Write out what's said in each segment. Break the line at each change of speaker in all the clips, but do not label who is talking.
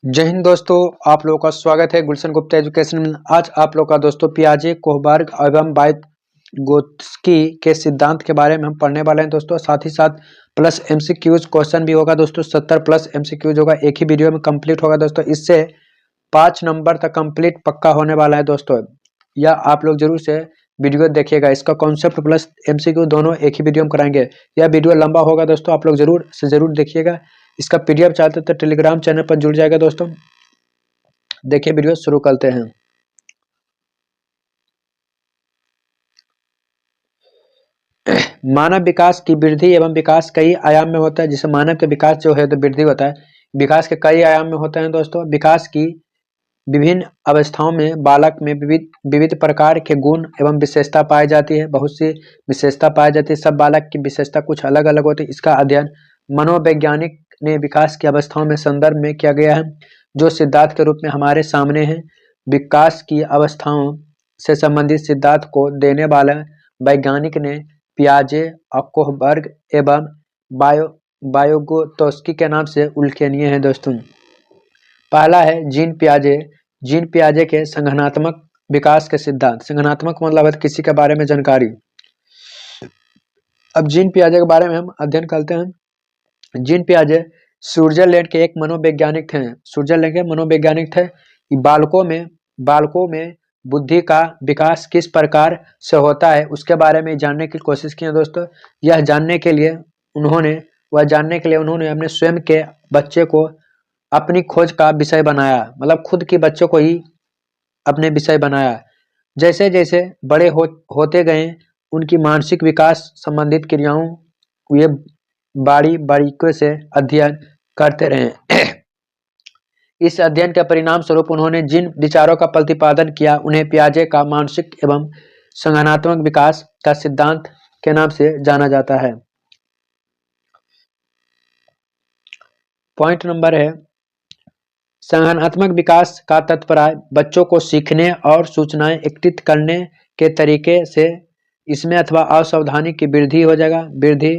जय हिंद दोस्तों, आप लोगों का स्वागत है गुलशन गुप्ता एजुकेशन में। आज आप लोग का दोस्तों पियाजे, कोहबर्ग एवं वाइगोत्स्की के सिद्धांत के बारे में हम पढ़ने वाले हैं दोस्तों। साथ ही साथ प्लस एमसीक्यूज क्वेश्चन भी होगा दोस्तों। 70 प्लस एमसीक्यूज होगा, एक ही वीडियो में कंप्लीट होगा दोस्तों। इससे 5 नंबर तक कंप्लीट पक्का होने वाला है दोस्तों। या आप लोग जरूर से वीडियो देखिएगा। इसका कॉन्सेप्ट प्लस एमसीक्यू दोनों एक ही वीडियो में कराएंगे। यह वीडियो लंबा होगा दोस्तों, आप लोग जरूर देखिएगा। इसका पीडीएफ चाहते तो टेलीग्राम चैनल पर जुड़ जाएगा दोस्तों। देखिए वीडियो शुरू करते हैं। मानव विकास की वृद्धि एवं विकास कई आयाम में होता है। जैसे मानव के विकास जो है तो वृद्धि होता है, विकास के कई आयाम में होते हैं दोस्तों। विकास की विभिन्न अवस्थाओं में बालक में विविध विविध प्रकार के गुण एवं विशेषता पाई जाती है। बहुत सी विशेषता पाई जाती है। सब बालक की विशेषता कुछ अलग अलग होती है। इसका अध्ययन मनोवैज्ञानिक ने विकास की अवस्थाओं में संदर्भ में किया गया है, जो सिद्धांत के रूप में हमारे सामने है। विकास की अवस्थाओं से संबंधित सिद्धांत को देने वाले वैज्ञानिक ने पियाजे, कोहबर्ग एवं वाइगोत्स्की के नाम से उल्लेखनीय है दोस्तों। पहला है जीन पियाजे। जीन पियाजे के संगठनात्मक विकास के सिद्धांत। संगठनात्मक मतलब है किसी के बारे में जानकारी। अब जीन पियाजे के बारे में हम अध्ययन करते हैं। जीन पियाजे स्विट्जरलैंड के एक मनोवैज्ञानिक थे। स्विट्जरलैंड के मनोवैज्ञानिक थे। बालकों में बुद्धि का विकास किस प्रकार से होता है उसके बारे में जानने की कोशिश की है दोस्तों। यह जानने के लिए उन्होंने अपने स्वयं के बच्चे को अपनी खोज का विषय बनाया। मतलब खुद के बच्चों को ही अपने विषय बनाया। जैसे जैसे बड़े होते गए उनकी मानसिक विकास संबंधित क्रियाओं ये बारीकियों से अध्ययन करते रहे। इस अध्ययन के परिणाम स्वरूप उन्होंने जिन विचारों का प्रतिपादन किया उन्हें पियाजे का मानसिक एवं संज्ञानात्मक विकास का सिद्धांत के नाम से जाना जाता है। पॉइंट नंबर है संज्ञानात्मक विकास का तात्पर्य बच्चों को सीखने और सूचनाएं एकत्रित करने के तरीके से इसमें अथवा असावधानी की वृद्धि हो जाएगा। वृद्धि,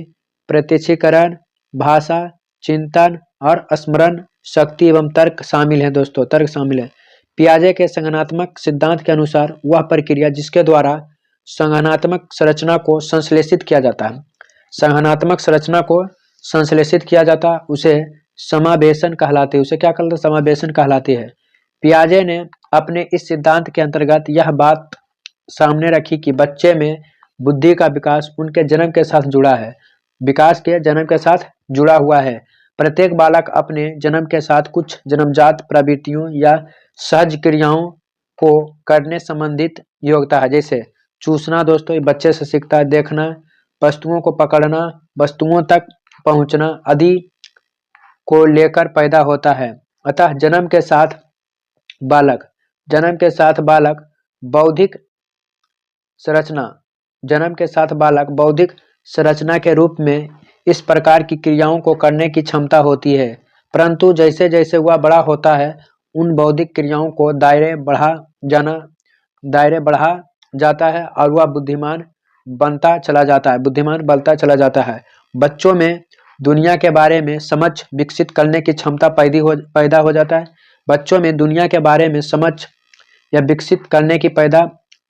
प्रत्यक्षीकरण, भाषा, चिंतन और स्मरण शक्ति एवं तर्क शामिल है दोस्तों। तर्क शामिल है। पियाजे के संज्ञानात्मक सिद्धांत के अनुसार वह प्रक्रिया जिसके द्वारा संज्ञानात्मक संरचना को संश्लेषित किया जाता है, संज्ञानात्मक संरचना को संश्लेषित किया जाता है, उसे समावेशन कहलाती है। उसे क्या कहते हैं? समावेशन कहलाती है। पियाजे ने अपने इस सिद्धांत के अंतर्गत यह बात सामने रखी कि बच्चे में बुद्धि का विकास उनके जन्म के साथ जुड़ा है। विकास के जन्म के साथ जुड़ा हुआ है। प्रत्येक बालक अपने जन्म के साथ कुछ जन्मजात प्रवृत्तियों या सहज क्रियाओं को करने संबंधित योग्यता है। जैसे चूसना दोस्तों, ये बच्चे से सीखता है। देखना, वस्तुओं को पकड़ना, वस्तुओं तक पहुंचना आदि को लेकर पैदा होता है। अतः जन्म के साथ बालक बौद्धिक संरचना के रूप में इस प्रकार की क्रियाओं को करने की क्षमता होती है। परंतु जैसे जैसे वह बड़ा होता है उन बौद्धिक क्रियाओं को दायरे बढ़ा जाता है और वह बुद्धिमान बनता चला जाता है। बच्चों में दुनिया के बारे में समझ विकसित करने की क्षमता पैदा हो जाता है। बच्चों में दुनिया के बारे में समझ या विकसित करने की पैदा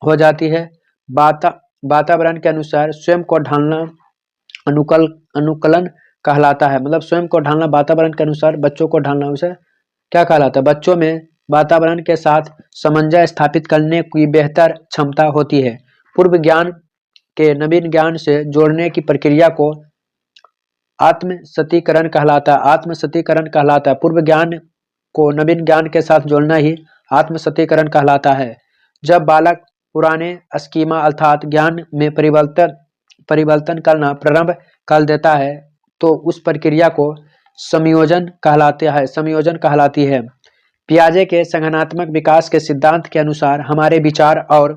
हो जाती है। वातावरण के अनुसार स्वयं को ढालना अनुकलन कहलाता है। मतलब स्वयं को ढालना, वातावरण के अनुसार बच्चों को ढालना, उसे क्या कहलाता है? बच्चों में वातावरण के साथ सामंजस्य स्थापित करने की बेहतर क्षमता होती है। पूर्व ज्ञान के नवीन ज्ञान से जोड़ने की प्रक्रिया को आत्मसतीकरण कहलाता है। पूर्व ज्ञान को नवीन ज्ञान के साथ जोड़ना ही आत्मसतीकरण कहलाता है। जब बालक पुराने स्कीमा अर्थात ज्ञान में परिवर्तन करना प्रारंभ कर देता है तो उस प्रक्रिया को संयोजन कहलाती है। पियाजे के संज्ञानात्मक विकास के सिद्धांत के अनुसार हमारे विचार और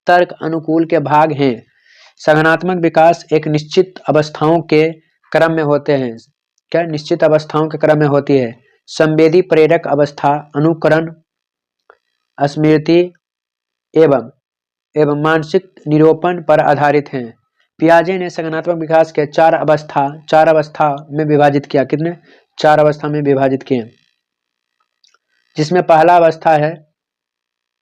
तर्क अनुकूल के भाग हैं। संज्ञानात्मक विकास एक निश्चित अवस्थाओं के क्रम में होते हैं। क्या निश्चित अवस्थाओं के क्रम में होती है? संवेदी प्रेरक अवस्था, अनुकरण, स्मृति एवं मानसिक निरूपण पर आधारित हैं। पियाजे ने संज्ञानात्मक विकास के चार अवस्था में विभाजित किया। कितने? 4 अवस्था में विभाजित किए। जिसमें पहला अवस्था है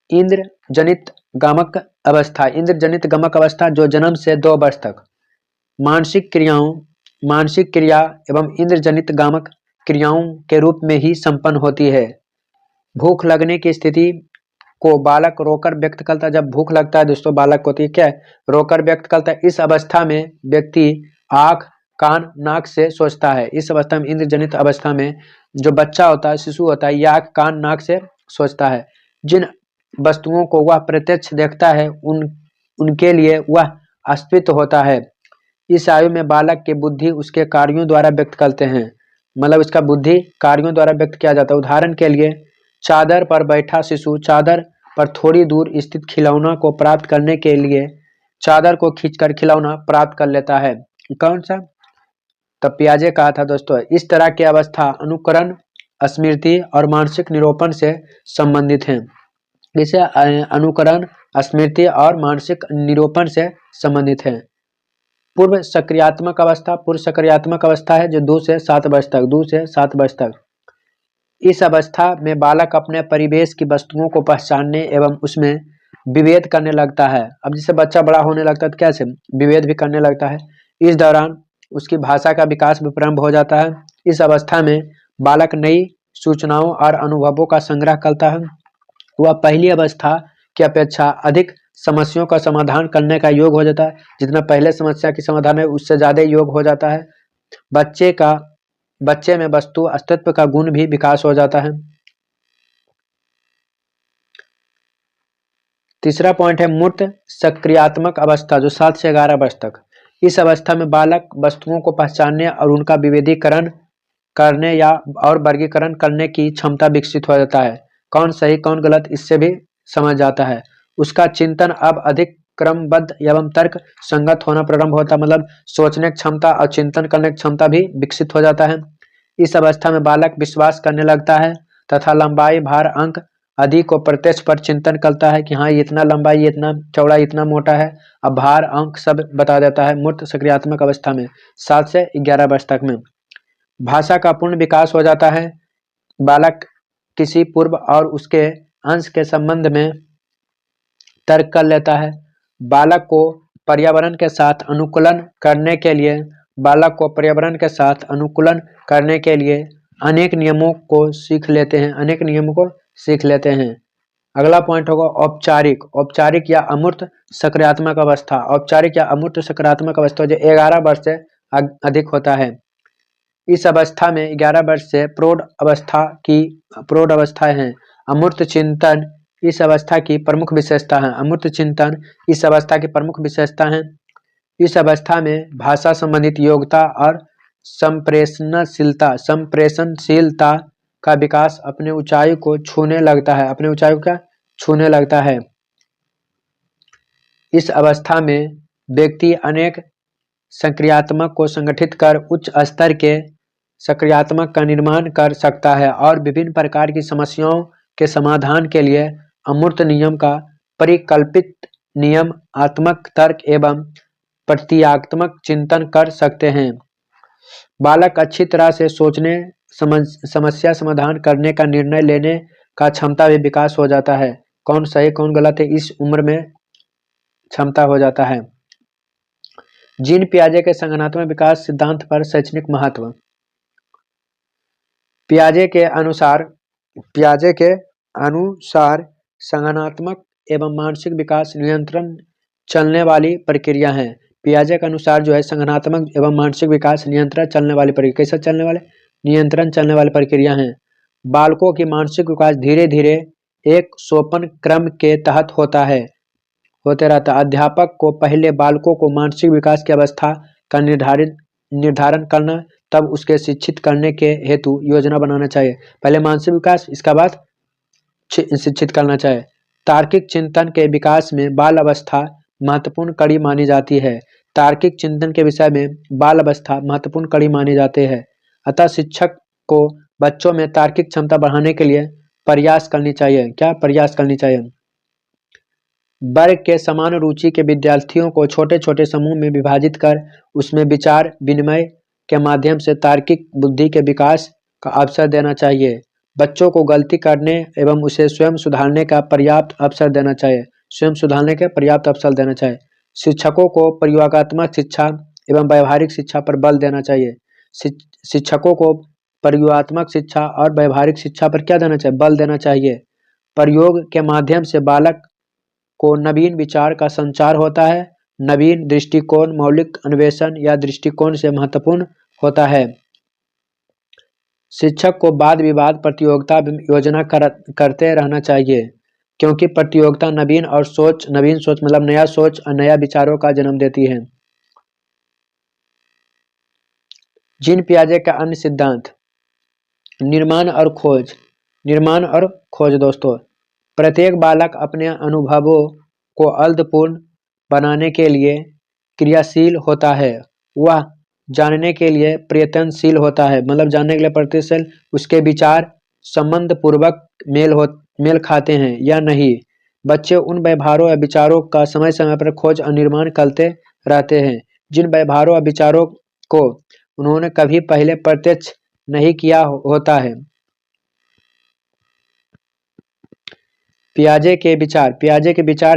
इंद्र जनित गमक अवस्था। इंद्र जनित गमक अवस्था जो जन्म से 2 वर्ष तक मानसिक क्रिया एवं इंद्र जनित गामक क्रियाओं के रूप में ही संपन्न होती है। भूख लगने की स्थिति को बालक रोकर व्यक्त करता है। जब भूख लगता है दोस्तों बालक को, तो ये क्या है, रोकर व्यक्त करता है। इस अवस्था में व्यक्ति आँख कान नाक से सोचता है। इस अवस्था में इंद्र जनित अवस्था में जो बच्चा होता है, शिशु होता है, यह आँख कान नाक से सोचता है। जिन वस्तुओं को वह प्रत्यक्ष देखता है उनके लिए वह अस्तित्व होता है। इस आयु में बालक की बुद्धि उसके कार्यों द्वारा व्यक्त करते हैं, मतलब इसका बुद्धि कार्यों द्वारा व्यक्त किया जाता है। उदाहरण के लिए चादर पर बैठा शिशु चादर पर थोड़ी दूर स्थित खिलौना को प्राप्त करने के लिए चादर को खींचकर खिलौना प्राप्त कर लेता है। कौन सा, तब पियाजे कहा था दोस्तों। इस तरह की अवस्था अनुकरण, स्मृति और मानसिक निरूपण से संबंधित है। इसे अनुकरण, स्मृति और मानसिक निरूपण से संबंधित है। पूर्व सक्रियात्मक अवस्था, पूर्व सक्रियात्मक अवस्था है जो 2 से 7 वर्ष तक, 2 से 7 वर्ष तक। इस अवस्था में बालक अपने परिवेश की वस्तुओं को पहचानने एवं उसमें विभेद करने लगता है। अब जैसे बच्चा बड़ा होने लगता है तो कैसे विभेद भी करने लगता है। इस दौरान उसकी भाषा का विकास भी प्रारंभ हो जाता है। इस अवस्था में बालक नई सूचनाओं और अनुभवों का संग्रह करता है। वह पहली अवस्था की अपेक्षा अधिक समस्याओं का समाधान करने का योग हो जाता है। जितना पहले समस्या की समाधान है उससे ज्यादा योग हो जाता है। बच्चे में वस्तु अस्तित्व का गुण भी विकास हो जाता है। तीसरा पॉइंट है मूर्त सक्रियात्मक अवस्था जो 7 से 11 वर्ष तक। इस अवस्था में बालक वस्तुओं को पहचानने और उनका विभेदीकरण करने या और वर्गीकरण करने की क्षमता विकसित हो जाता है। कौन सही कौन गलत इससे भी समझ जाता है। उसका चिंतन अब अधिक क्रमबद्ध एवं तर्क संगत होना प्रारंभ होता है, मतलब सोचने की क्षमता और चिंतन करने की क्षमता भी विकसित हो जाता है। इस अवस्था में बालक विश्वास करने लगता है तथा लंबाई, भार, अंक आदि को प्रत्यक्ष पर चिंतन करता है कि हाँ ये इतना लंबा, ये इतना चौड़ा, इतना मोटा है। अब भार अंक सब बता देता है मूर्त सक्रियात्मक अवस्था में 7 से 11 वर्ष तक में। भाषा का पूर्ण विकास हो जाता है। बालक किसी पूर्व और उसके अंश के संबंध में तर्क कर लेता है। बालक को पर्यावरण के साथ अनुकूलन करने के लिए अनेक नियमों को सीख लेते हैं। अगला पॉइंट होगा औपचारिक या अमूर्त सकारात्मक अवस्था। औपचारिक या अमूर्त सकारात्मक अवस्था जो 11 वर्ष से अधिक होता है। इस अवस्था में 11 वर्ष से प्रौढ़ अवस्थाएं हैं। अमूर्त चिंतन इस अवस्था की प्रमुख विशेषता है। इस अवस्था की प्रमुख विशेषता है। इस अवस्था में भाषा संबंधित योग्यता और संप्रेषणशीलता का विकास अपने ऊंचाई को छूने लगता है। इस अवस्था में व्यक्ति अनेक सक्रियात्मक को संगठित कर उच्च स्तर के सक्रियात्मक का निर्माण कर सकता है और विभिन्न प्रकार की समस्याओं के समाधान के लिए अमूर्त नियम का परिकल्पित नियमात्मक तर्क एवं प्रतीकात्मक चिंतन कर सकते हैं। बालक अच्छी तरह से सोचने, समस्या समाधान करने का निर्णय लेने का क्षमता भी विकास हो जाता है। कौन सही कौन गलत है इस उम्र में क्षमता हो जाता है। जीन पियाजे के संज्ञानात्मक विकास सिद्धांत पर शैक्षणिक महत्व। पियाजे के अनुसार संज्ञानात्मक एवं मानसिक विकास नियंत्रण चलने वाली प्रक्रिया है। पियाजे के अनुसार जो है संज्ञानात्मक एवं मानसिक विकास नियंत्रण चलने वाली प्रक्रिया। कैसे चलने वाले? नियंत्रण चलने वाली प्रक्रिया है। बालकों की मानसिक विकास धीरे धीरे एक सोपान क्रम के तहत होते रहता है। अध्यापक को पहले बालकों को मानसिक विकास की अवस्था का निर्धारण करना, तब उसके शिक्षित करने के हेतु योजना बनाना चाहिए। पहले मानसिक विकास, इसका बाद शिक्षित करना चाहिए। तार्किक चिंतन के विकास में बाल अवस्था महत्वपूर्ण कड़ी मानी जाती है। तार्किक चिंतन के विषय में बाल अवस्था महत्वपूर्ण कड़ी मानी जाती है। अतः शिक्षक को बच्चों में तार्किक क्षमता बढ़ाने के लिए प्रयास करनी चाहिए। वर्ग के समान रुचि के विद्यार्थियों को छोटे छोटे समूह में विभाजित कर उसमें विचार विनिमय के माध्यम से तार्किक बुद्धि के विकास का अवसर देना चाहिए। बच्चों को गलती करने एवं उसे स्वयं सुधारने का पर्याप्त अवसर देना चाहिए। स्वयं सुधारने के पर्याप्त अवसर देना चाहिए। शिक्षकों को प्रयोगात्मक शिक्षा एवं व्यावहारिक शिक्षा पर बल देना चाहिए। शिक्षकों को प्रयोगात्मक शिक्षा और व्यावहारिक शिक्षा पर क्या देना चाहिए? बल देना चाहिए। प्रयोग के माध्यम से बालक को नवीन विचार का संचार होता है। नवीन दृष्टिकोण मौलिक अन्वेषण या दृष्टिकोण से महत्वपूर्ण होता है। शिक्षक को वाद विवाद प्रतियोगिता योजना करते रहना चाहिए, क्योंकि प्रतियोगिता नवीन सोच मतलब नया सोच और नया विचारों का जन्म देती है। जीन पियाजे का अन्य सिद्धांत, निर्माण और खोज। निर्माण और खोज दोस्तों, प्रत्येक बालक अपने अनुभवों को अर्थपूर्ण बनाने के लिए क्रियाशील होता है। वह जानने के लिए प्रयत्नशील होता है, मतलब जानने के लिए प्रयत्नशील। उसके विचार संबंध पूर्वक मेल खाते हैं या नहीं। बच्चे उन व्यवहारों या विचारों का समय समय पर खोज और निर्माण करते रहते हैं जिन व्यवहारों और विचारों को उन्होंने कभी पहले प्रत्यक्ष नहीं किया होता है। पियाजे के विचार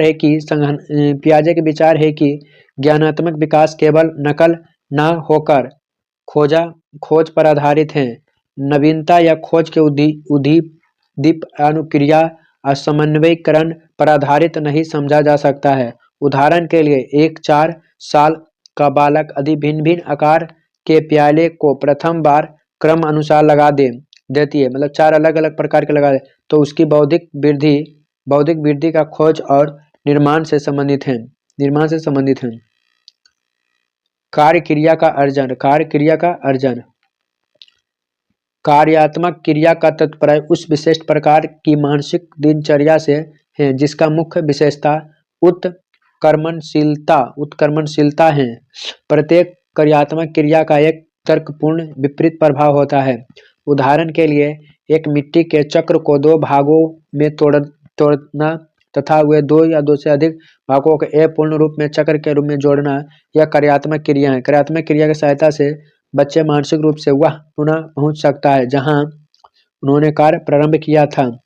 है कि ज्ञानात्मक विकास केवल नकल न होकर खोज पर आधारित है। नवीनता या खोज के उद्दीप अनुक्रिया और समन्वयीकरण पर आधारित नहीं समझा जा सकता है। उदाहरण के लिए एक 4 साल का बालक यदि भिन्न भिन्न आकार के प्याले को प्रथम बार क्रम अनुसार लगा देती है, मतलब 4 अलग अलग प्रकार के लगा दे, तो उसकी बौद्धिक वृद्धि का खोज और निर्माण से संबंधित है। कार्य क्रिया का अर्जन। कार्यात्मक क्रिया का तात्पर्य उस विशिष्ट प्रकार की मानसिक दिनचर्या से है जिसका मुख्य विशेषता उत्कर्मणशीलता है। प्रत्येक कार्यात्मक क्रिया का एक तर्कपूर्ण विपरीत प्रभाव होता है। उदाहरण के लिए एक मिट्टी के चक्र को 2 भागों में तोड़ना तथा वे 2 या 2 से अधिक भागों को पूर्ण रूप में चक्र के रूप में जोड़ना, यह कार्यात्मक क्रिया है। कार्यात्मक क्रिया की सहायता से बच्चे मानसिक रूप से वह पुनः पहुंच सकता है जहां उन्होंने कार्य प्रारंभ किया था।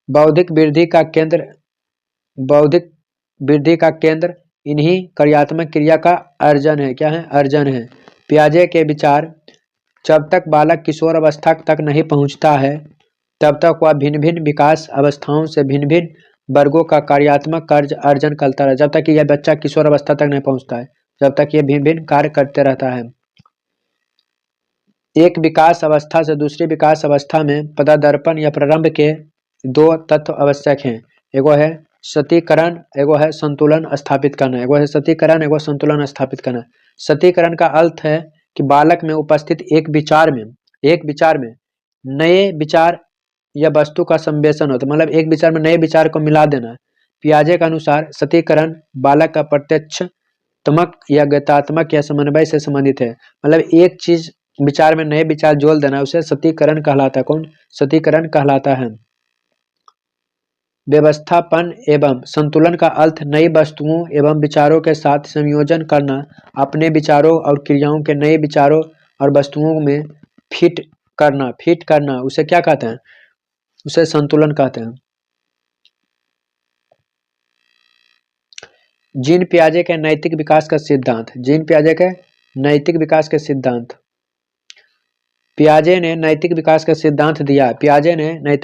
बौद्धिक वृद्धि का केंद्र इन्हीं कार्यात्मक क्रिया का अर्जन है। पियाजे के विचार, जब तक बालक किशोर अवस्था तक नहीं पहुंचता है तब तक वह भिन्न भिन्न विकास अवस्थाओं से भिन्न भिन्न वर्गों का कार्यात्मक कार्य अर्जन करता है। जब तक यह बच्चा किशोर अवस्था तक नहीं पहुंचता है, जब तक ये भिन्न भिन्न कार्य करते रहता है। एक विकास अवस्था से दूसरी विकास अवस्था में पदार्पण या प्रारंभ के 2 तत्व आवश्यक हैं। एगो है सतीकरण, एगो है संतुलन स्थापित करना। सतीकरण का अर्थ है कि बालक में उपस्थित एक विचार में नए विचार या वस्तु का संवेशन होता है, मतलब एक विचार में नए विचार को मिला देना। पियाजे के अनुसार सतीकरण बालक का प्रत्यक्षात्मक या गतात्मक या समन्वय से संबंधित है। मतलब एक चीज विचार में नए विचार जोड़ देना, उसे सतीकरण कहलाता है। व्यवस्थापन एवं संतुलन का अर्थ नई वस्तुओं एवं विचारों के साथ संयोजन करना, अपने विचारों और क्रियाओं के नए विचारों और वस्तुओं में फिट करना, उसे क्या कहते हैं? उसे संतुलन कहते हैं। जीन पियाजे के नैतिक विकास का सिद्धांत। पियाजे ने नैतिक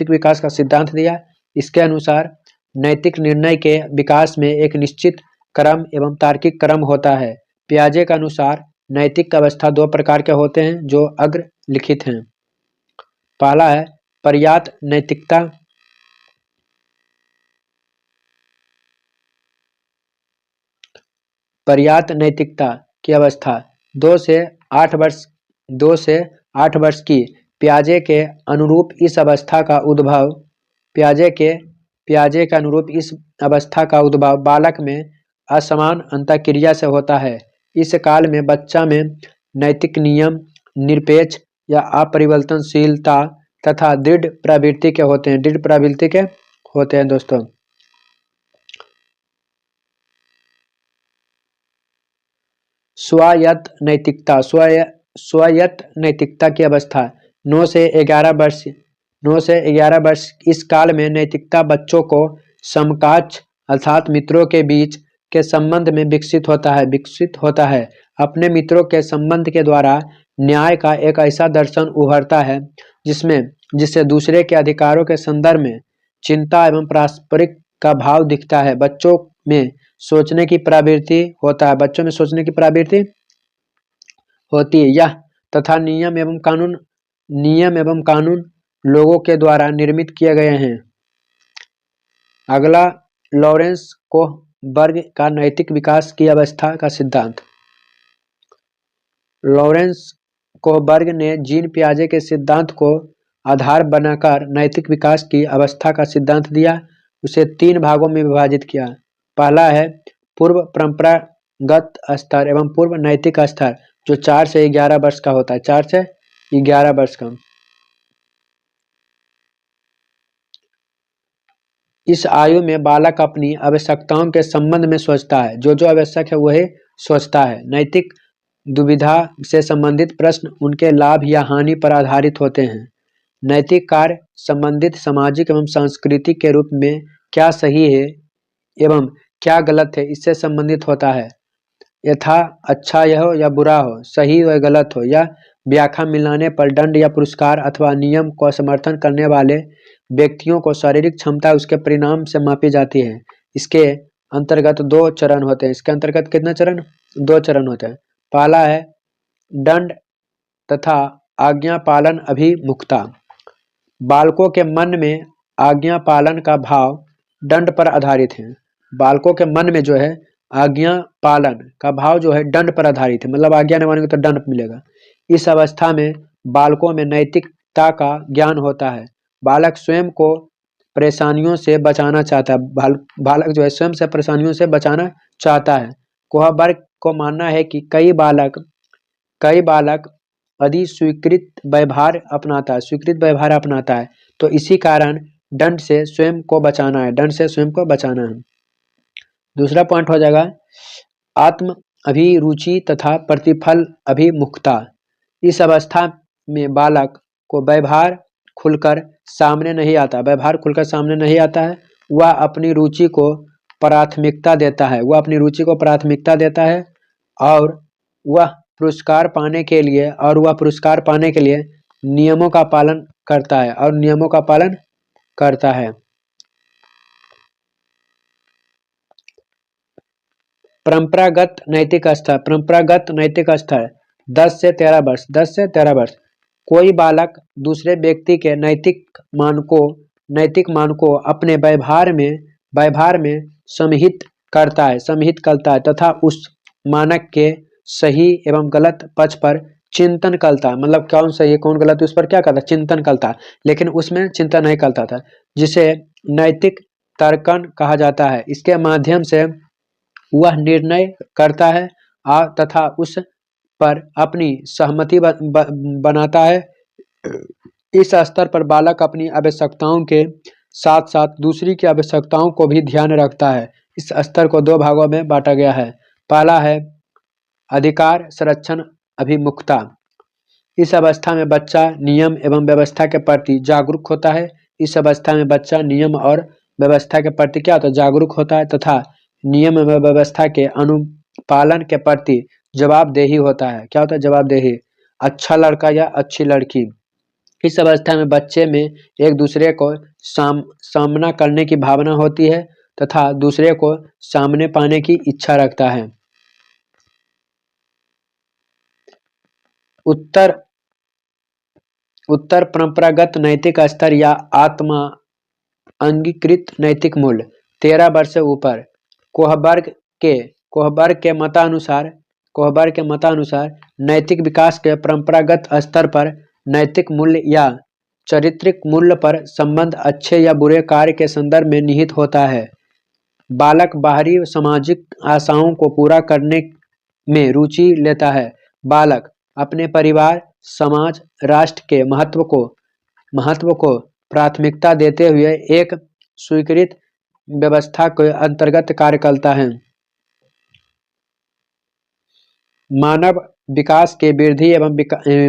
विकास का सिद्धांत दिया। इसके अनुसार नैतिक निर्णय के विकास में एक निश्चित क्रम एवं तार्किक क्रम होता है। पियाजे के अनुसार नैतिक अवस्था 2 प्रकार के होते हैं जो अग्रलिखित हैं। पहला है पर्याप्त नैतिकता की अवस्था 2 से 8 वर्ष की। पियाजे के अनुरूप इस अवस्था का उद्भव बालक में असमान अंतःक्रिया से होता है। इस काल में बच्चा में नैतिक नियम निरपेक्ष या अपरिवर्तनशीलता तथा दृढ़ प्रवृत्ति के होते हैं दोस्तों। स्वायत्त स्वायत्त नैतिकता की अवस्था। 9 से 11 वर्ष इस काल में नैतिकता बच्चों को समकक्ष अर्थात मित्रों के बीच के संबंध में विकसित होता है। अपने मित्रों के संबंध के द्वारा न्याय का एक ऐसा दर्शन उभरता है जिससे दूसरे के अधिकारों के संदर्भ में चिंता एवं पारस्परिक का भाव दिखता है। बच्चों में सोचने की प्रवृत्ति होती है। यह तथा नियम एवं कानून लोगों के द्वारा निर्मित किए गए हैं। अगला, लॉरेंस कोहबर्ग का नैतिक विकास की अवस्था का सिद्धांत। लॉरेंस कोहबर्ग ने जीन पियाजे के सिद्धांत को आधार बनाकर नैतिक विकास की अवस्था का सिद्धांत दिया। उसे 3 भागों में विभाजित किया। पहला है पूर्व परंपरागत स्तर एवं पूर्व नैतिक स्तर, जो 4 से 11 वर्ष का होता है। 4 से 11 वर्ष का। इस आयु में बालक अपनी आवश्यकताओं के संबंध में सोचता है। जो आवश्यक है वही सोचता है। नैतिक दुविधा से संबंधित प्रश्न उनके लाभ या हानि पर आधारित होते हैं। नैतिक कार्य संबंधित सामाजिक एवं सांस्कृतिक के रूप में क्या सही है एवं क्या गलत है, इससे संबंधित होता है। यथा अच्छा यह हो या बुरा हो, सही हो या गलत हो, या व्याख्या मिलाने पर दंड या पुरस्कार अथवा नियम को समर्थन करने वाले व्यक्तियों को शारीरिक क्षमता उसके परिणाम से मापी जाती है। इसके अंतर्गत 2 चरण होते हैं। इसके अंतर्गत कितने चरण? 2 चरण होते हैं। पहला है दंड तथा आज्ञा पालन अभिमुखता। बालकों के मन में आज्ञा पालन का भाव दंड पर आधारित है। बालकों के मन में जो है आज्ञा पालन का भाव जो है दंड पर आधारित है, मतलब आज्ञा नहीं मानेंगे तो दंड मिलेगा। इस अवस्था में बालकों में नैतिकता का ज्ञान होता है। बालक स्वयं को परेशानियों से बचाना चाहता है। बालक जो है स्वयं से परेशानियों से बचाना चाहता है। कोहबर्ग को मानना है कि कई बालक यदि स्वीकृत व्यवहार अपनाता है तो इसी कारण दंड से स्वयं को बचाना है। दूसरा पॉइंट हो जाएगा आत्म अभिरुचि तथा प्रतिफल अभिमुखता। इस अवस्था में बालक को व्यवहार खुलकर सामने नहीं आता है। वह अपनी रुचि को प्राथमिकता देता है और वह पुरस्कार पाने के लिए नियमों का पालन करता है। परंपरागत नैतिक स्तर 10 से 13 वर्ष। कोई बालक दूसरे व्यक्ति के नैतिक मानकों अपने व्यवहार में समाहित करता है तथा उस मानक के सही एवं गलत पक्ष पर चिंतन करता है। मतलब कौन सही है कौन गलत है उस पर क्या करता है? चिंतन करता है। लेकिन उसमें चिंतन नहीं करता था, जिसे नैतिक तर्कन कहा जाता है। इसके माध्यम से वह निर्णय करता है तथा उस पर अपनी सहमति बनाता है। इस स्तर पर बालक अपनी आवश्यकताओं के साथ साथ दूसरी की आवश्यकताओं को भी ध्यान रखता है। इस स्तर को 2 भागों में बांटा गया है। पहला है अधिकार संरक्षण अभिमुखता। इस अवस्था में बच्चा नियम एवं व्यवस्था के प्रति जागरूक होता है। जागरूक होता है तथा नियम एवं व्यवस्था के अनुपालन के प्रति जवाबदेही होता है। क्या होता है? जवाबदेही। अच्छा लड़का या अच्छी लड़की। इस अवस्था में बच्चे में एक दूसरे को सामना करने की भावना होती है तथा दूसरे को सामने पाने की इच्छा रखता है। उत्तर परंपरागत नैतिक स्तर या आत्मा अंगीकृत नैतिक मूल्य 13 वर्ष से ऊपर। कोहबर्ग के मतानुसार नैतिक विकास के परंपरागत स्तर पर नैतिक मूल्य या चारित्रिक मूल्य पर संबंध अच्छे या बुरे कार्य के संदर्भ में निहित होता है। बालक बाहरी सामाजिक आशाओं को पूरा करने में रुचि लेता है। बालक अपने परिवार, समाज, राष्ट्र के महत्व को प्राथमिकता देते हुए एक स्वीकृत व्यवस्था के अंतर्गत कार्य करता है। मानव विकास के वृद्धि एवं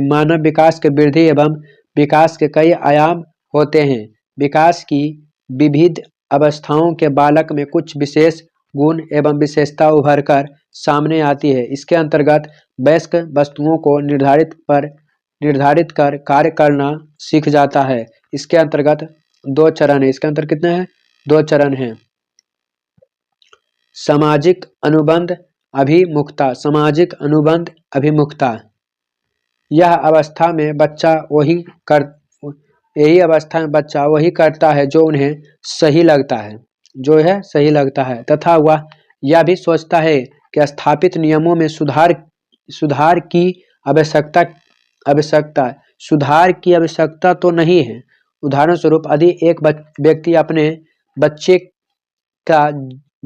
मानव विकास के वृद्धि एवं विकास के कई आयाम होते हैं। विकास की विविध अवस्थाओं के बालक में कुछ विशेष गुण एवं विशेषता उभर कर सामने आती है। इसके अंतर्गत वयस्क वस्तुओं को निर्धारित कर कार्य करना सीख जाता है। इसके अंतर्गत 2 चरण है। इसके अंतर कितने हैं? 2 चरण हैं। सामाजिक अनुबंध अभिमुखता। सामाजिक अनुबंध अभिमुखता यह अवस्था में बच्चा यही अवस्था में बच्चा वही करता है जो उन्हें सही लगता है, सही लगता है, तथा वह यह भी सोचता है कि स्थापित नियमों में सुधार की आवश्यकता तो नहीं है। उदाहरण स्वरूप, यदि एक व्यक्ति अपने बच्चे का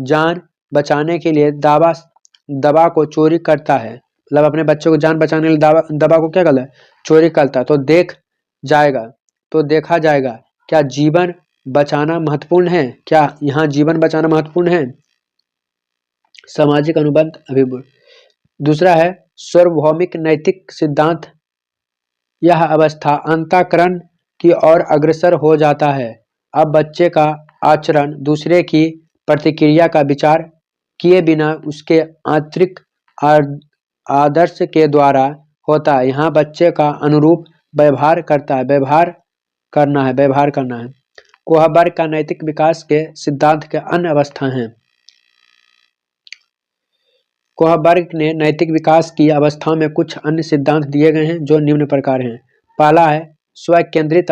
जान बचाने के लिए दवा को चोरी करता है, मतलब अपने बच्चे को जान बचाने के लिए दवा को क्या करता है? चोरी करता है, तो देखा जाएगा क्या जीवन बचाना महत्वपूर्ण है? क्या यहाँ जीवन बचाना महत्वपूर्ण है? सामाजिक अनुबंध अभिमुख। दूसरा है सार्वभौमिक नैतिक सिद्धांत। यह अवस्था अंतःकरण की ओर अग्रसर हो जाता है। अब बच्चे का आचरण दूसरे की प्रतिक्रिया का विचार किए बिना उसके आंतरिक आदर्श के द्वारा होता है। यहाँ बच्चे का अनुरूप व्यवहार करना है। कोहबर्ग का नैतिक विकास के सिद्धांत के अन्य अवस्था हैं। कोहबर्ग ने नैतिक विकास की अवस्था में कुछ अन्य सिद्धांत दिए गए हैं जो निम्न प्रकार हैं। पहला है स्वकेंद्रित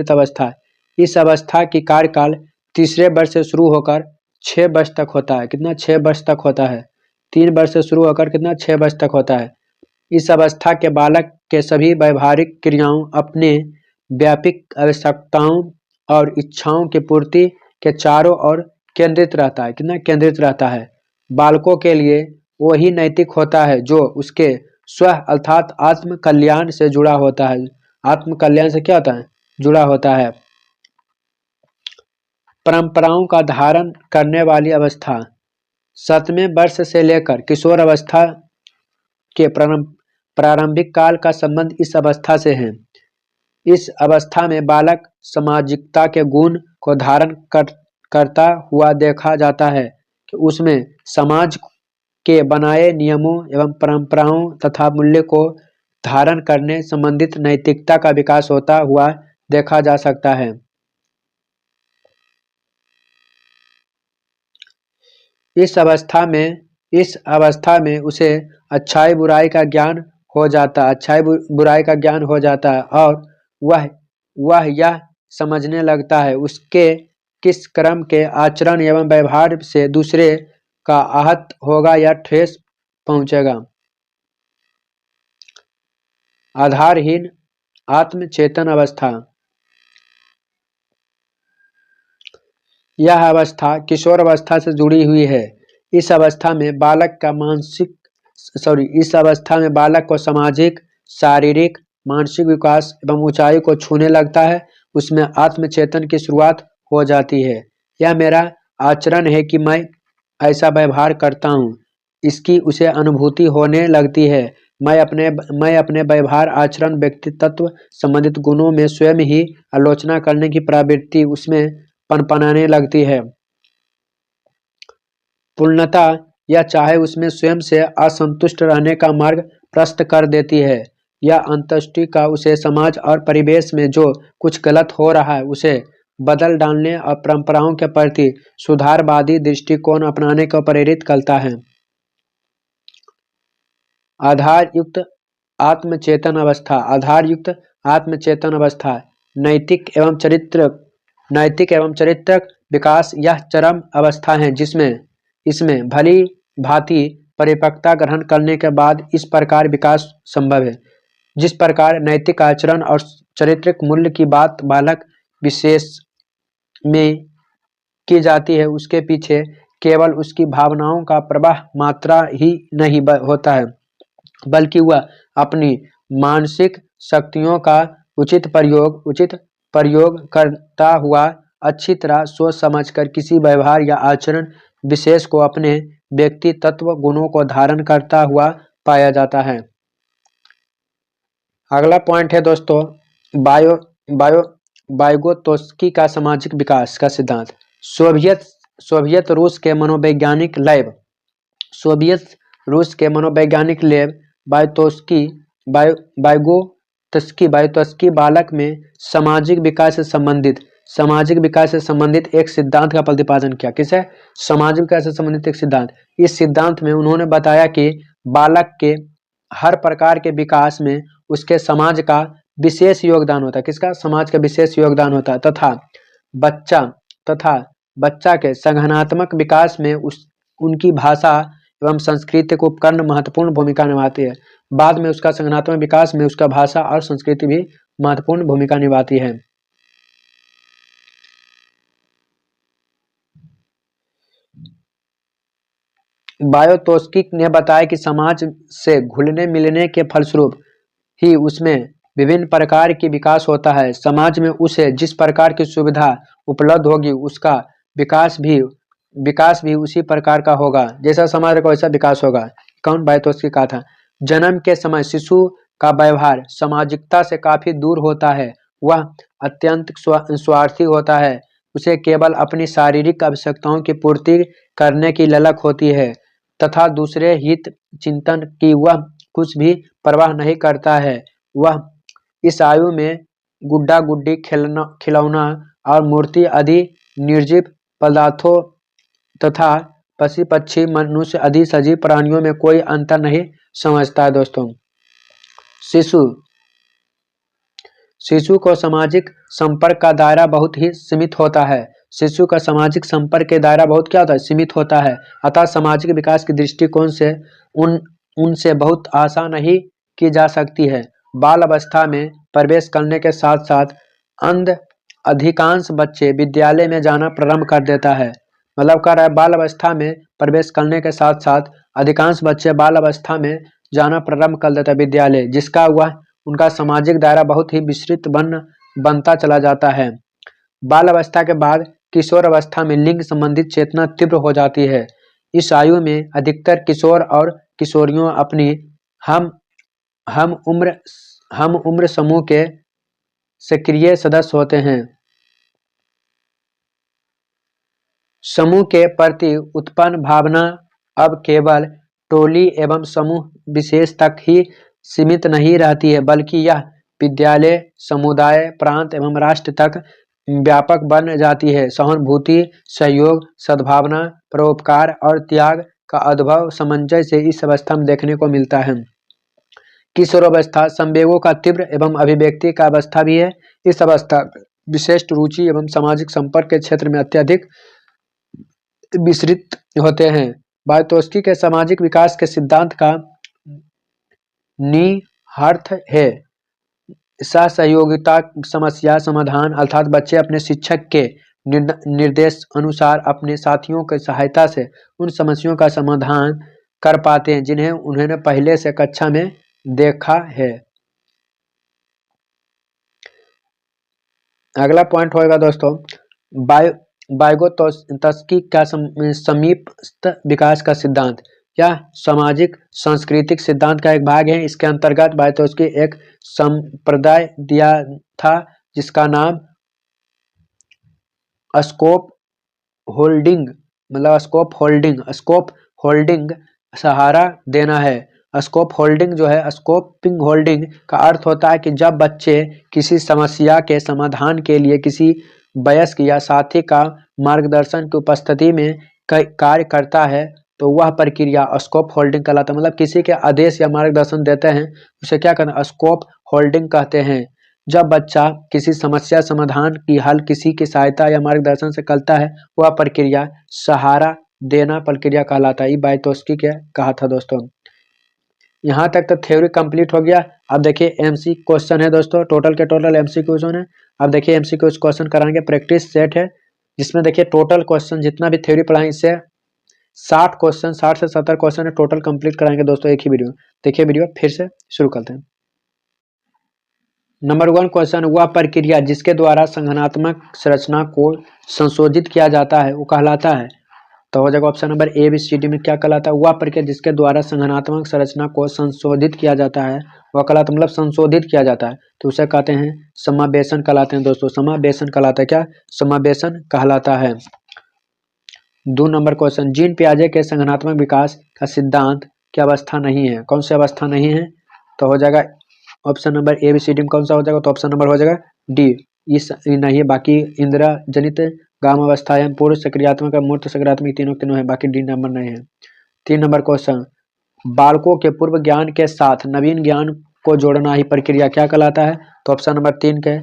अवस्था। इस अवस्था की कार्यकाल तीसरे वर्ष से शुरू होकर 6 वर्ष तक होता है। कितना? 6 वर्ष तक होता है। 3 वर्ष से शुरू होकर कितना? 6 वर्ष तक होता है। इस अवस्था के बालक के सभी व्यवहारिक क्रियाओं अपने व्यापक आवश्यकताओं और इच्छाओं की पूर्ति के चारों ओर केंद्रित रहता है। कितना? केंद्रित रहता है। बालकों के लिए वही नैतिक होता है जो उसके स्व अर्थात आत्म कल्याण से जुड़ा होता है। आत्म कल्याण से क्या होता है? जुड़ा होता है। परंपराओं का धारण करने वाली अवस्था। 7वें वर्ष से लेकर किशोर अवस्था के प्रारंभिक काल का संबंध इस अवस्था से है। इस अवस्था में बालक सामाजिकता के गुण को धारण करता हुआ देखा जाता है कि उसमें समाज के बनाए नियमों एवं परंपराओं तथा मूल्य को धारण करने संबंधित नैतिकता का विकास होता हुआ देखा जा सकता है। इस अवस्था में उसे अच्छाई बुराई का ज्ञान हो जाता है और वह यह समझने लगता है उसके किस क्रम के आचरण एवं व्यवहार से दूसरे का आहत होगा या ठेस पहुंचेगा। आधारहीन आत्मचेतन अवस्था। यह अवस्था किशोर अवस्था से जुड़ी हुई है। इस अवस्था में बालक को सामाजिक, शारीरिक, मानसिक विकास एवं ऊंचाई को छूने लगता है। उसमें आत्मचेतन की शुरुआत हो जाती है। यह मेरा आचरण है कि मैं ऐसा व्यवहार करता हूँ, इसकी उसे अनुभूति होने लगती है। मैं अपने व्यवहार, आचरण, व्यक्तित्व संबंधित गुणों में स्वयं ही आलोचना करने की प्रवृत्ति उसमें पनपनाने लगती है। पूर्णता यह चाहे उसमें स्वयं से असंतुष्ट रहने का मार्ग प्रशस्त कर देती है। यह अंतुष्टि का उसे समाज और परिवेश में जो कुछ गलत हो रहा है उसे बदल डालने और परंपराओं के प्रति सुधारवादी दृष्टिकोण अपनाने को प्रेरित करता है। आधारयुक्त आत्मचेतन अवस्था। नैतिक एवं चरित्रक विकास यह चरम अवस्था है जिसमें इसमें भली भांति परिपक्वता ग्रहण करने के बाद इस प्रकार विकास संभव है। जिस प्रकार नैतिक आचरण और चारित्रिक मूल्य की बात बालक विशेष में की जाती है, उसके पीछे केवल उसकी भावनाओं का प्रवाह मात्रा ही नहीं होता है, बल्कि वह अपनी मानसिक शक्तियों का उचित प्रयोग करता हुआ अच्छी तरह सोच समझकर किसी व्यवहार या आचरण विशेष को अपने व्यक्तित्व गुणों को धारण करता हुआ पाया जाता है। अगला पॉइंट है दोस्तों बायो बायो वाइगोत्स्की का सामाजिक विकास का सिद्धांत। सोवियत रूस के मनोवैज्ञानिक लेव वाइगोत्स्की बालक में सामाजिक विकास से संबंधित एक सिद्धांत का प्रतिपादन किया। किसे? सामाजिक विकास से संबंधित एक सिद्धांत। इस सिद्धांत में उन्होंने बताया कि बालक के हर प्रकार के विकास में उसके समाज का विशेष योगदान होता है। किसका? समाज का विशेष योगदान होता है तथा बच्चा के संज्ञानात्मक विकास में उनकी भाषा एवं संस्कृति को उपकरण महत्वपूर्ण भूमिका निभाती है। बाद में उसका संज्ञानात्मक विकास में उसका भाषा और संस्कृति भी महत्वपूर्ण भूमिका निभाती है। वाइगोत्स्की ने बताया कि समाज से घुलने मिलने के फलस्वरूप ही उसमें विभिन्न प्रकार की विकास होता है। समाज में उसे जिस प्रकार की सुविधा उपलब्ध होगी उसका विकास भी उसी प्रकार का होगा। जैसा समाज का वैसा विकास होगा। कौन? वाइगोत्स्की कहा था। जन्म के समय शिशु का व्यवहार सामाजिकता से काफी दूर होता है। वह अत्यंत स्वार्थी होता है। उसे केवल अपनी शारीरिक आवश्यकताओं की पूर्ति करने की ललक होती है तथा दूसरे हित चिंतन की वह कुछ भी परवाह नहीं करता है। वह इस आयु में गुड्डा गुड्डी खिलौना और मूर्ति आदि निर्जीव पदार्थों तथा पशु पक्षी मनुष्य आदि सजीव प्राणियों में कोई अंतर नहीं समझता है। दोस्तों शिशु को सामाजिक संपर्क का दायरा बहुत ही सीमित होता है। शिशु का सामाजिक संपर्क के दायरा बहुत क्या होता है? सीमित होता है। अतः सामाजिक विकास के दृष्टिकोण से उनसे बहुत आशा नहीं की जा सकती है। बाल अवस्था में प्रवेश करने के साथ साथ अधिकांश बच्चे विद्यालय में जाना प्रारंभ कर देता है। मतलब कह रहा है बाल अवस्था में प्रवेश करने के साथ साथ अधिकांश बच्चे बाल अवस्था में जाना प्रारंभ कर देता है विद्यालय, जिसका वह उनका सामाजिक दायरा बहुत ही विस्तृत बनता चला जाता है। बाल अवस्था के बाद किशोर अवस्था में लिंग संबंधित चेतना तीव्र हो जाती है। इस आयु में अधिकतर किशोर और किशोरियों अपनी हम उम्र समूह के सक्रिय सदस्य होते हैं। समूह के प्रति उत्पन्न भावना अब केवल टोली एवं समूह विशेष तक ही सीमित नहीं रहती है, बल्कि यह विद्यालय, समुदाय, प्रांत एवं राष्ट्र तक व्यापक बन जाती है। सहानुभूति, सहयोग, सद्भावना, परोपकार और त्याग का अनुभव सामंजस्य इस अवस्था में देखने को मिलता है। किशोरावस्था संवेगों का तीव्र एवं अभिव्यक्ति का अवस्था भी है। इस अवस्था विशिष्ट रुचि एवं सामाजिक संपर्क के क्षेत्र में अत्यधिक विस्तृत होते हैं। वाइगोत्स्की के सामाजिक विकास के सिद्धांत का निहितार्थ है सहयोगिता समस्या समाधान, अर्थात बच्चे अपने शिक्षक के निर्देश अनुसार अपने साथियों की सहायता से उन समस्याओं का समाधान कर पाते हैं जिन्हें उन्होंने पहले से कक्षा में देखा है। अगला पॉइंट होगा दोस्तों वाइगोत्स्की का समीपस्थ विकास का सिद्धांत। यह सामाजिक सांस्कृतिक सिद्धांत का एक भाग है। इसके अंतर्गत वाइगोत्स्की एक संप्रदाय दिया था जिसका नाम स्कोप होल्डिंग सहारा देना है। स्कोपिंग होल्डिंग का अर्थ होता है कि जब बच्चे किसी समस्या के समाधान के लिए किसी वयस्क या साथी का मार्गदर्शन की उपस्थिति में कार्य करता है तो वह प्रक्रिया स्कोप होल्डिंग कहलाता है। मतलब किसी के आदेश या मार्गदर्शन देते हैं उसे क्या कहते हैं? स्कोप होल्डिंग कहते हैं। जब बच्चा किसी समस्या समाधान की हल किसी की सहायता या मार्गदर्शन से करता है वह प्रक्रिया सहारा देना प्रक्रिया कहलाता है। ये वाइगोत्स्की के कहा था दोस्तों। यहाँ तक तो थ्योरी कंप्लीट हो गया। अब देखिए एमसी क्वेश्चन है दोस्तों, टोटल के टोटल एमसी क्वेश्चन है। अब देखिए एमसी क्वेश्चन कराएंगे, प्रैक्टिस सेट है जिसमें देखिए टोटल क्वेश्चन जितना भी थ्योरी पढ़ाएं इससे 60 से 70 क्वेश्चन है टोटल कंप्लीट कराएंगे दोस्तों एक ही वीडियो। देखिए वीडियो फिर से शुरू करते हैं। नंबर 1 क्वेश्चन, वह प्रक्रिया जिसके द्वारा संगठनात्मक संरचना को संशोधित किया जाता है वो कहलाता है तो हो जाएगा option number A B C D में क्या कहलाता है? वह प्रक्रिया जिसके द्वारा संगठनात्मक संरचना को संशोधित किया जाता है, वह कहलाता मतलब संशोधित किया जाता है, तो उसे कहते हैं समावेशन कहलाते हैं दोस्तों। समावेशन कहलाता है, क्या समावेशन कहलाता है। 2 नंबर क्वेश्चन, जीन पियाजे के संगठनात्मक विकास का सिद्धांत की अवस्था नहीं है, कौन सी अवस्था नहीं है? तो हो जाएगा option number A B C D में कौन सा हो जाएगा? तो ऑप्शन नंबर हो जाएगा डी, इस नहीं है। बाकी इंदिरा जनित गाम अवस्था है, पूर्व सक्रियात्मक, मूर्त सक्रियात्मक, तीनों है, बाकी डी नंबर नहीं है। 3 नंबर क्वेश्चन, बालकों के पूर्व ज्ञान के साथ नवीन ज्ञान को जोड़ना ही प्रक्रिया क्या कहलाता है? तो ऑप्शन नंबर 3 के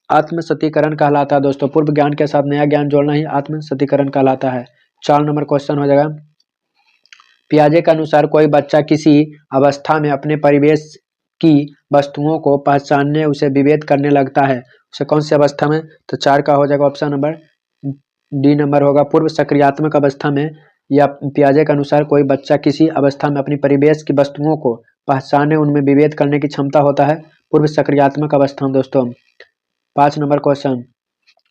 आत्मसतीकरण कहलाता है दोस्तों। पूर्व ज्ञान के साथ नया ज्ञान जोड़ना ही आत्मसतीकरण कहलाता है। 4 नंबर क्वेश्चन हो जाएगा, पियाजे के अनुसार कोई बच्चा किसी अवस्था में अपने परिवेश की वस्तुओं को पहचानने, उसे विभेद करने लगता है, उसे कौन सी अवस्था में? तो 4 का हो जाएगा ऑप्शन नंबर डी नंबर होगा, पूर्व सक्रियात्मक अवस्था में। या पियाजे के अनुसार कोई बच्चा किसी अवस्था में अपनी परिवेश की वस्तुओं को पहचानने, उनमें विभेद करने की क्षमता होता है पूर्व सक्रियात्मक अवस्था में दोस्तों। 5 नंबर क्वेश्चन,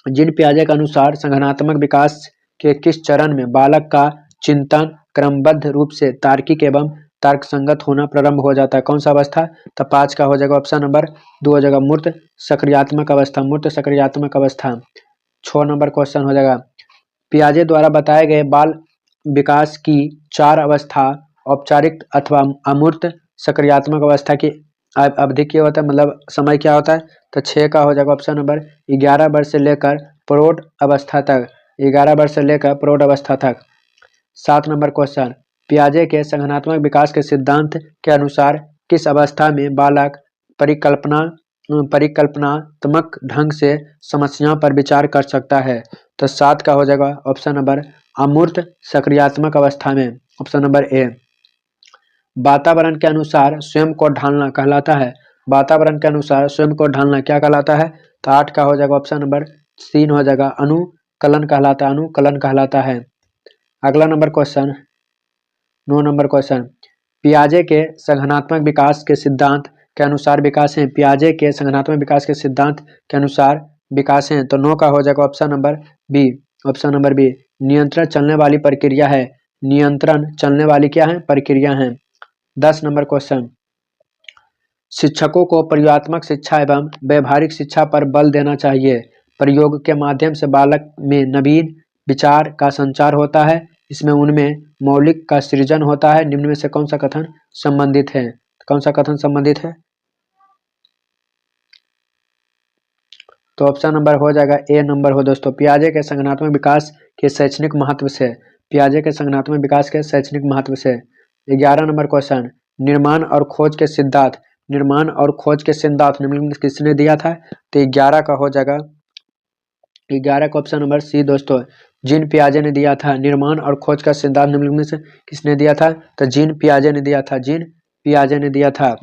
जीन पियाजे के अनुसार संगठनात्मक विकास के किस चरण में बालक का चिंतन क्रमबद्ध रूप से तार्किक एवं तर्कसंगत होना प्रारंभ हो जाता है, कौन सा अवस्था? तो 5 का हो जाएगा ऑप्शन नंबर 2 हो जाएगा, मूर्त सक्रियात्मक अवस्था, मूर्त सक्रियात्मक अवस्था। 6 नंबर क्वेश्चन हो जाएगा, पियाजे द्वारा बताए गए बाल विकास की 4 अवस्था औपचारिक अथवा अमूर्त सक्रियात्मक अवस्था की अवधि क्या होता है, मतलब समय क्या होता है? तो 6 का हो जाएगा ऑप्शन नंबर 11 वर्ष से लेकर प्रौढ़ अवस्था तक, 11 वर्ष से लेकर प्रौढ़ अवस्था तक। 7 नंबर क्वेश्चन, पियाजे के संगठनात्मक विकास के सिद्धांत के अनुसार किस अवस्था में बालक परिकल्पनात्मक ढंग से समस्याओं पर विचार कर सकता है? तो 7 का हो जाएगा ऑप्शन नंबर अमूर्त सक्रियात्मक अवस्था में, ऑप्शन नंबर ए। वातावरण के अनुसार स्वयं को ढालना कहलाता है, वातावरण के अनुसार स्वयं को ढालना क्या कहलाता है? तो 8 का हो जाएगा ऑप्शन नंबर 3 हो जाएगा, अनुकलन कहलाता है, अनुकलन कहलाता है। अगला नंबर क्वेश्चन 9 नंबर क्वेश्चन, पियाजे के संगठनात्मक विकास के सिद्धांत के अनुसार विकास है, पियाजे के संगठनात्मक विकास के सिद्धांत के अनुसार विकास है, तो 9 का हो जाएगा option number B, option number B. नियंत्रण चलने वाली प्रक्रिया है, नियंत्रण चलने वाली क्या है? प्रक्रिया है। 10 नंबर क्वेश्चन, शिक्षकों को प्रयोगात्मक शिक्षा एवं व्यवहारिक शिक्षा पर बल देना चाहिए, प्रयोग के माध्यम से बालक में नवीन विचार का संचार होता है, इसमें उनमें मौलिक का सृजन होता है, निम्न में से कौन सा कथन संबंधित है? कौन सा कथन संबंधित है? तो ऑप्शन नंबर हो जाएगा ए नंबर हो दोस्तों, पियाजे के संगठनात्मक विकास के शैक्षणिक महत्व से, पियाजे के संगठनात्मक विकास के शैक्षणिक महत्व से। 11 नंबर क्वेश्चन, निर्माण और खोज के सिद्धांत, निर्माण और खोज के सिद्धांत निम्नलिखित में किसने दिया था? तो 11 का हो जाएगा, 11 का ऑप्शन नंबर सी दोस्तों, जीन पियाजे ने दिया था। निर्माण और खोज का सिद्धांत निम्नलिखित में से किसने दिया था? तो जीन पियाजे ने दिया था, जीन पियाजे ने दिया था।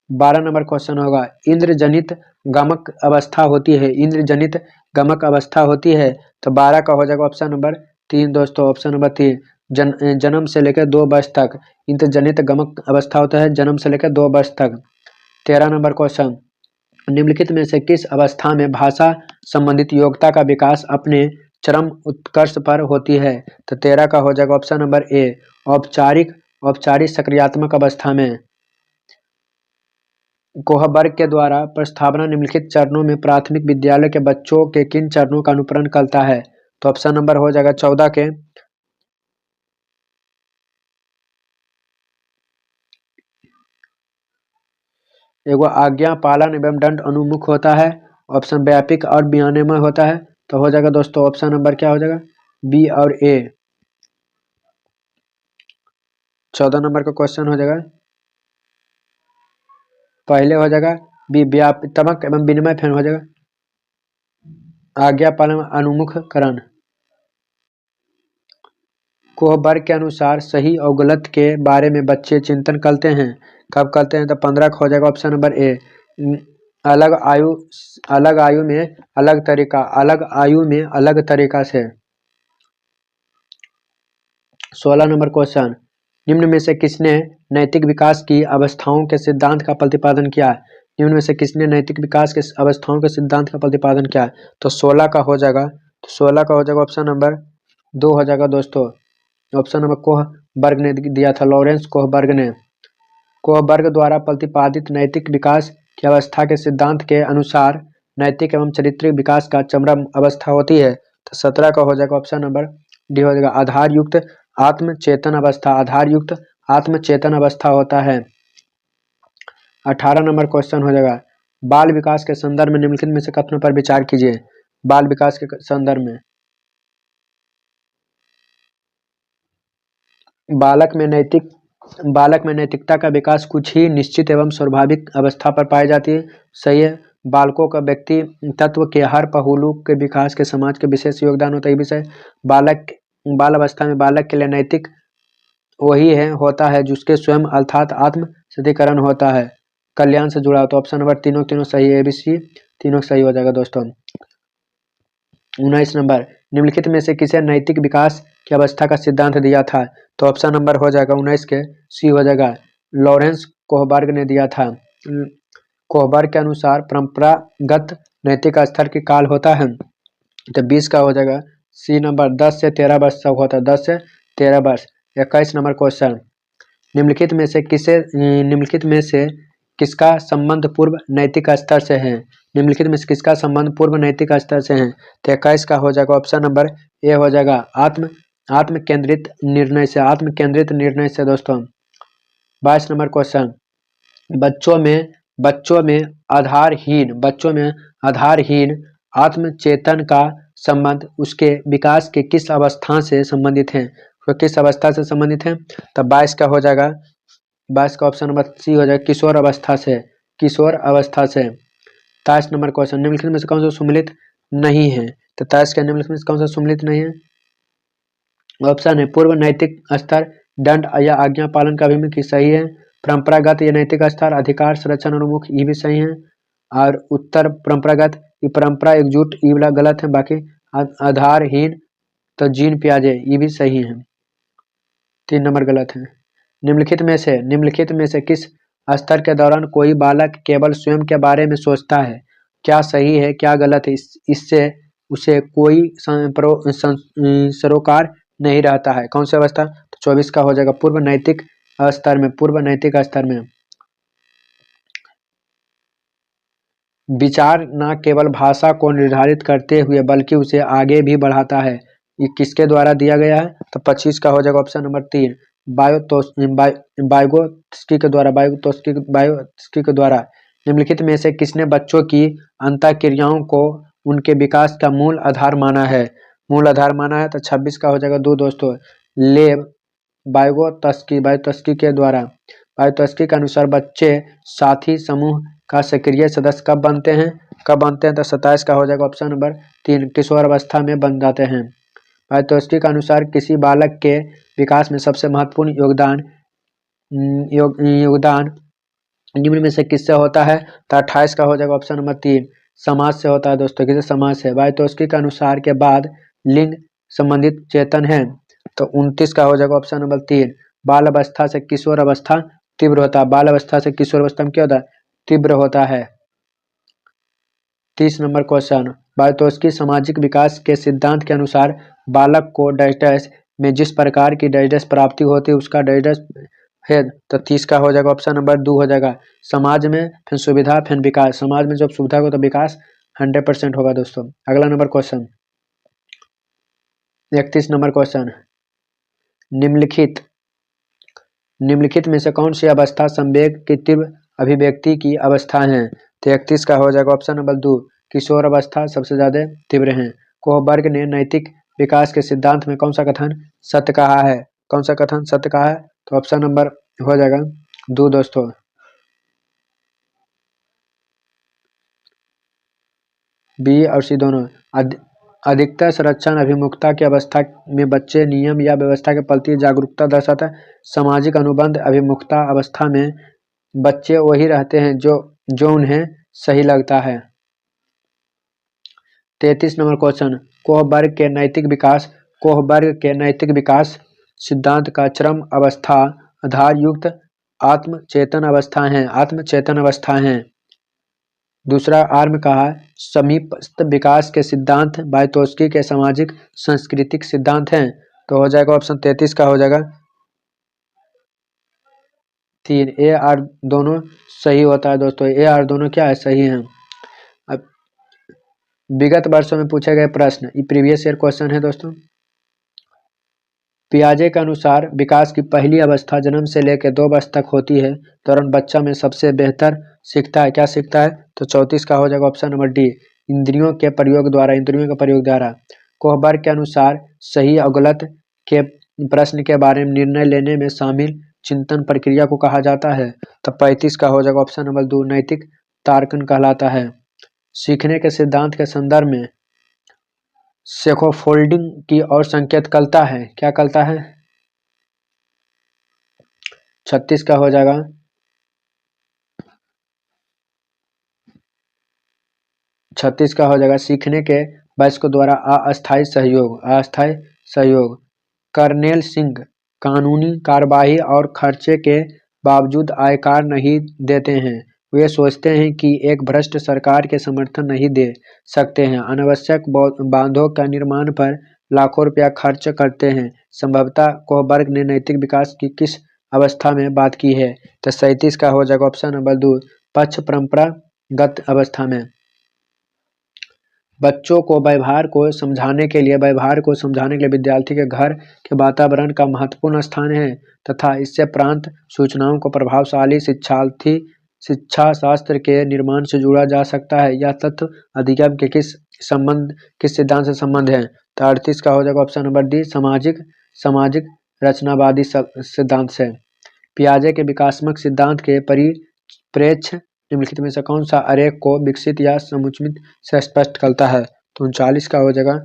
12 नंबर क्वेश्चन होगा, इंद्रजनित गमक अवस्था होती है, इंद्रजनित गमक अवस्था होती है, तो 12 का हो जाएगा ऑप्शन नंबर 3 दोस्तों, ऑप्शन नंबर 3। जन्म से लेकर 2 वर्ष तक इंद्रजनित गमक अवस्था होता है, जन्म से लेकर 2 वर्ष तक। 13 नंबर क्वेश्चन, निम्नलिखित में से किस अवस्था में भाषा संबंधित योग्यता का विकास अपने चरम उत्कर्ष पर होती है? तो 13 का हो जाएगा ऑप्शन नंबर ए, औपचारिक सक्रियात्मक अवस्था में। कोहबर्ग के द्वारा प्रस्तावना निम्नलिखित चरणों में प्राथमिक विद्यालय के बच्चों के किन चरणों का अनुकरण करता है? तो ऑप्शन नंबर हो जाएगा 14 के एगो आज्ञा पालन एवं दंड अनुमुख होता है, ऑप्शन व्यापक और विनियमन होता है, तो हो जाएगा दोस्तों ऑप्शन नंबर क्या हो जाएगा? बी और ए। 14 नंबर का क्वेश्चन हो जाएगा, पहले हो जाएगा बी व्यापक एवं विनिमय, फिर हो जाएगा आज्ञा पालन अनुमुखकरण। कोहबर्ग के अनुसार सही और गलत के बारे में बच्चे चिंतन करते हैं, कब करते हैं? तो 15 का हो जाएगा ऑप्शन नंबर ए, अलग आयु में अलग तरीका, अलग आयु में अलग तरीका से। 16 नंबर क्वेश्चन, निम्न में से किसने नैतिक विकास की अवस्थाओं के सिद्धांत का प्रतिपादन किया? निम्न में से किसने नैतिक विकास के अवस्थाओं के सिद्धांत का प्रतिपादन किया? तो 16 का हो जाएगा, तो 16 का हो जाएगा ऑप्शन नंबर 2 हो जाएगा दोस्तों। ऑप्शन नंबर कोहबर्ग ने दिया था, लॉरेंस कोहबर्ग ने। कोहबर्ग द्वारा प्रतिपादित नैतिक विकास की अवस्था के सिद्धांत के अनुसार नैतिक एवं चारित्रिक विकास का चरम अवस्था होती है। तो 17 का हो जाएगा ऑप्शन नंबर डी हो जाएगा, आधार युक्त आत्मचेतन अवस्था। आधार युक्त आत्मचेतन अवस्था होता है। 18 नंबर क्वेश्चन हो जाएगा, बाल विकास के संदर्भ में निम्नलिखित में से कथनों पर विचार कीजिए। बाल विकास के संदर्भ में बालक में नैतिकता का विकास कुछ ही निश्चित एवं स्वाभाविक अवस्था पर पाई जाती है। सही है। बालकों का व्यक्ति तत्व के हर पहलू के विकास के समाज के विशेष योगदान होता है। विषय बाल अवस्था में बालक के लिए नैतिक वही है होता है जिसके स्वयं अर्थात आत्म सिद्धीकरण होता है, कल्याण से जुड़ा हो। तो ऑप्शन नंबर तीनों सही है, ABC तीनों सही हो जाएगा दोस्तों। 19 नंबर, निम्नलिखित में से किसे नैतिक विकास की अवस्था का सिद्धांत दिया था? तो ऑप्शन नंबर हो जाएगा 19 के सी हो जाएगा, लॉरेंस कोहबर्ग ने दिया था। कोहबर्ग के अनुसार परंपरागत नैतिक स्तर की काल होता है। तो 20 का हो जाएगा सी नंबर, 10 से 13 वर्ष तक होता है, 10 से 13 वर्ष। 21 नंबर क्वेश्चन, निम्नलिखित में से किसका संबंध पूर्व नैतिक स्तर से है? निम्नलिखित में से किसका संबंध पूर्व नैतिक स्तर से है? तो 21 का हो जाएगा ऑप्शन नंबर ए हो जाएगा, आत्म केंद्रित निर्णय से दोस्तों। 22 नंबर क्वेश्चन, बच्चों में आधारहीन आत्मचेतन का संबंध उसके विकास के किस अवस्था से संबंधित है? तो किस अवस्था से संबंधित है? तब 22 का हो जाएगा, 22 का ऑप्शन नंबर सी हो जाएगा, किशोर अवस्था से। 23 नंबर क्वेश्चन, निम्नलिखित में से कौन सा सम्मिलित नहीं है? तो 23 का निम्नलिखित में से कौन सा सम्मिलित नहीं है? ऑप्शन है पूर्व नैतिक स्तर, दंड या आज्ञा पालन का अभिमुख, सही है। परंपरागत या नैतिक स्तर, अधिकार संरक्षण उन्मुख, ये भी सही है। और उत्तर परंपरागत, ये परंपरा एकजुट, ये वाला गलत है। बाकी आधारहीन तो जीन पियाजे, ये भी सही है। 3 नंबर गलत है। निम्नलिखित में से किस स्तर के दौरान कोई बालक केवल स्वयं के बारे में सोचता है? क्या सही है क्या गलत है, इससे उसे कोई सरोकार नहीं रहता है। कौन सी अवस्था? तो 24 का हो जाएगा, पूर्व नैतिक स्तर में। विचार न केवल भाषा को निर्धारित करते हुए बल्कि उसे आगे भी बढ़ाता है, ये किसके द्वारा दिया गया है? तो 25 का हो जाएगा ऑप्शन नंबर 3, बायोत्स्की के द्वारा। निम्नलिखित में से किसने बच्चों की अंतःक्रियाओं को उनके विकास का मूल आधार माना है? तो 26 का हो जाएगा 2 दोस्तों, लेव बायोत्स्की के द्वारा। बायोत्स्की के अनुसार बच्चे साथी समूह का सक्रिय सदस्य कब बनते हैं? तो 27 का हो जाएगा ऑप्शन नंबर 3, किशोर अवस्था में बन जाते हैं। बायोत्स्की के अनुसार किसी बालक के विकास में सबसे महत्वपूर्ण योगदान निम्न में से किससे होता है? तो 28 का हो जाएगा ऑप्शन नंबर 3, समाज से होता है दोस्तों। किसे? समाज से। बायोत्स्की के अनुसार के बाद लिंग संबंधित चेतन है। तो 29 का हो जाएगा ऑप्शन नंबर 3, बाल अवस्था से किशोर अवस्था तीव्र होता है। बाल अवस्था से किशोर अवस्था में क्या होता है? तीव्र होता है। 30 नंबर क्वेश्चन, बायोत्स्की सामाजिक विकास के सिद्धांत के अनुसार बालक को डैश में जिस प्रकार की डैश प्राप्ति होती है उसका डैश है। तो 30 का हो जाएगा ऑप्शन नंबर 2 हो जाएगा, समाज में फिर सुविधा फिर विकास। समाज में जब सुविधा हो तो विकास 100% होगा दोस्तों। अगला नंबर क्वेश्चन 31 नंबर क्वेश्चन, निम्नलिखित में से कौन सी अवस्था संवेग की तीव्र अभिव्यक्ति की अवस्था है? तो 31 का हो जाएगा ऑप्शन नंबर 2, किशोर अवस्था सबसे ज्यादा तीव्र है। कोहबर्ग ने नैतिक विकास के सिद्धांत में कौन सा कथन सत्य कहा है? तो ऑप्शन नंबर हो जाएगा 2 दोस्तों, बी और सी दोनों। अधिकतर संरक्षण अभिमुखता की अवस्था में बच्चे नियम या व्यवस्था के प्रति जागरूकता दर्शाता है। सामाजिक अनुबंध अभिमुखता अवस्था में बच्चे वही रहते हैं जो उन्हें सही लगता है। 33 नंबर क्वेश्चन, कोहबर्ग के नैतिक विकास सिद्धांत का चरम अवस्था आधार युक्त आत्मचेतन अवस्था है। दूसरा आर में कहा समीपस्थ विकास के सिद्धांत वाइतोस्की के सामाजिक सांस्कृतिक सिद्धांत हैं। तो हो जाएगा ऑप्शन 33 का हो जाएगा 3। ए आर दोनों सही होता है दोस्तों, ए आर दोनों क्या है, सही हैं। अब विगत वर्षों में पूछे गए प्रश्न, ये प्रीवियस ईयर क्वेश्चन है दोस्तों। पियाजे के अनुसार विकास की पहली अवस्था जन्म से लेकर 2 वर्ष तक होती है। दौरान बच्चा में सबसे बेहतर सीखता है, क्या सीखता है, तो 34 का हो जाएगा ऑप्शन नंबर डी, इंद्रियों के प्रयोग द्वारा, इंद्रियों के प्रयोग द्वारा। कोहबर्ग के अनुसार सही और गलत के प्रश्न के बारे में निर्णय लेने में शामिल चिंतन प्रक्रिया को कहा जाता है। तो 35 का हो जाएगा ऑप्शन नंबर 2, नैतिक तार्किक कहलाता है। सीखने के सिद्धांत के संदर्भ में स्कैफोल्डिंग की ओर संकेत करता है, क्या करता है, 36 का हो जाएगा 36 का हो जाएगा सीखने के वयस्कों द्वारा अस्थायी सहयोग, अस्थायी सहयोग। कर्नेल सिंह कानूनी कार्यवाही और खर्चे के बावजूद आयकर नहीं देते हैं। वे सोचते हैं कि एक भ्रष्ट सरकार के समर्थन नहीं दे सकते हैं, अनावश्यक बांधों का निर्माण पर लाखों रुपया खर्च करते हैं। संभवतः कोहबर्ग ने नैतिक विकास की किस अवस्था में बात की है, तो 37 का हो जाएगा ऑप्शन नंबर 2, पक्ष परंपरागत अवस्था में। बच्चों को व्यवहार को समझाने के लिए विद्यार्थी के घर के वातावरण का महत्वपूर्ण स्थान है तथा इससे प्राप्त सूचनाओं को प्रभावशाली शिक्षा शास्त्र के निर्माण से जोड़ा जा सकता है। यह तथ्य अधिगम के किस सिद्धांत से संबंध है, तो 38 का हो जाएगा ऑप्शन नंबर डी, सामाजिक रचनावादी सिद्धांत से। पियाजे के विकासात्मक सिद्धांत के परिप्रेक्ष्य निम्नलिखित में से कौन सा आरेख को विकसित या समुचित से स्पष्ट करता है, तो 39 का हो जाएगा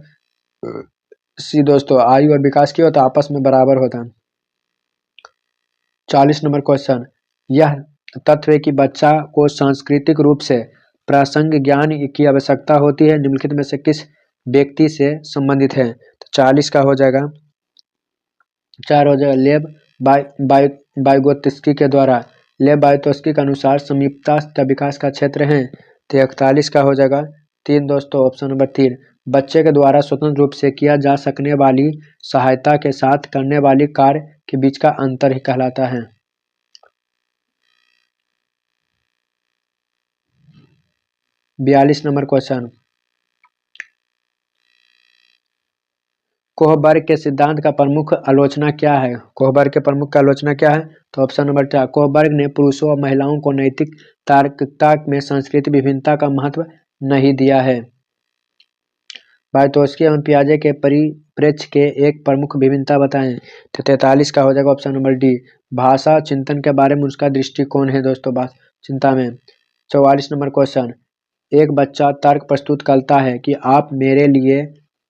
सी दोस्तों, आयु और विकास की होता आपस में बराबर होता है। 40 नंबर क्वेश्चन, यह तथ्य है कि बच्चा को सांस्कृतिक रूप से प्रासंगिक ज्ञान की आवश्यकता होती है, निम्नलिखित में से किस व्यक्ति से संबंधित है, तो 40 का हो जाएगा 4 हो जाएगा लेव वाइगोत्स्की के द्वारा। लेव वाइगोत्स्की के अनुसार समीपस्थ विकास का क्षेत्र है, तो 41 का हो जाएगा 3 दोस्तों, ऑप्शन नंबर 3, बच्चे के द्वारा स्वतंत्र रूप से किया जा सकने वाली सहायता के साथ करने वाली कार्य के बीच का अंतर ही कहलाता है। बयालीस नंबर क्वेश्चन, कोहबर्ग के सिद्धांत का प्रमुख आलोचना क्या है, कोहबर्ग के प्रमुख आलोचना क्या है, तो ऑप्शन नंबर 4, कोहबर्ग ने पुरुषों और महिलाओं को नैतिक तार्किकता में सांस्कृतिक विभिन्नता का महत्व नहीं दिया है। वाइतोस्की एवं पियाजे के परिप्रेक्ष्य के एक प्रमुख विभिन्नता बताएं, तो 43 का हो जाएगा ऑप्शन नंबर डी, भाषा चिंतन के बारे में उसका दृष्टिकोण है दोस्तों चिंता में। 44 नंबर क्वेश्चन, एक बच्चा तर्क प्रस्तुत करता है कि आप मेरे लिए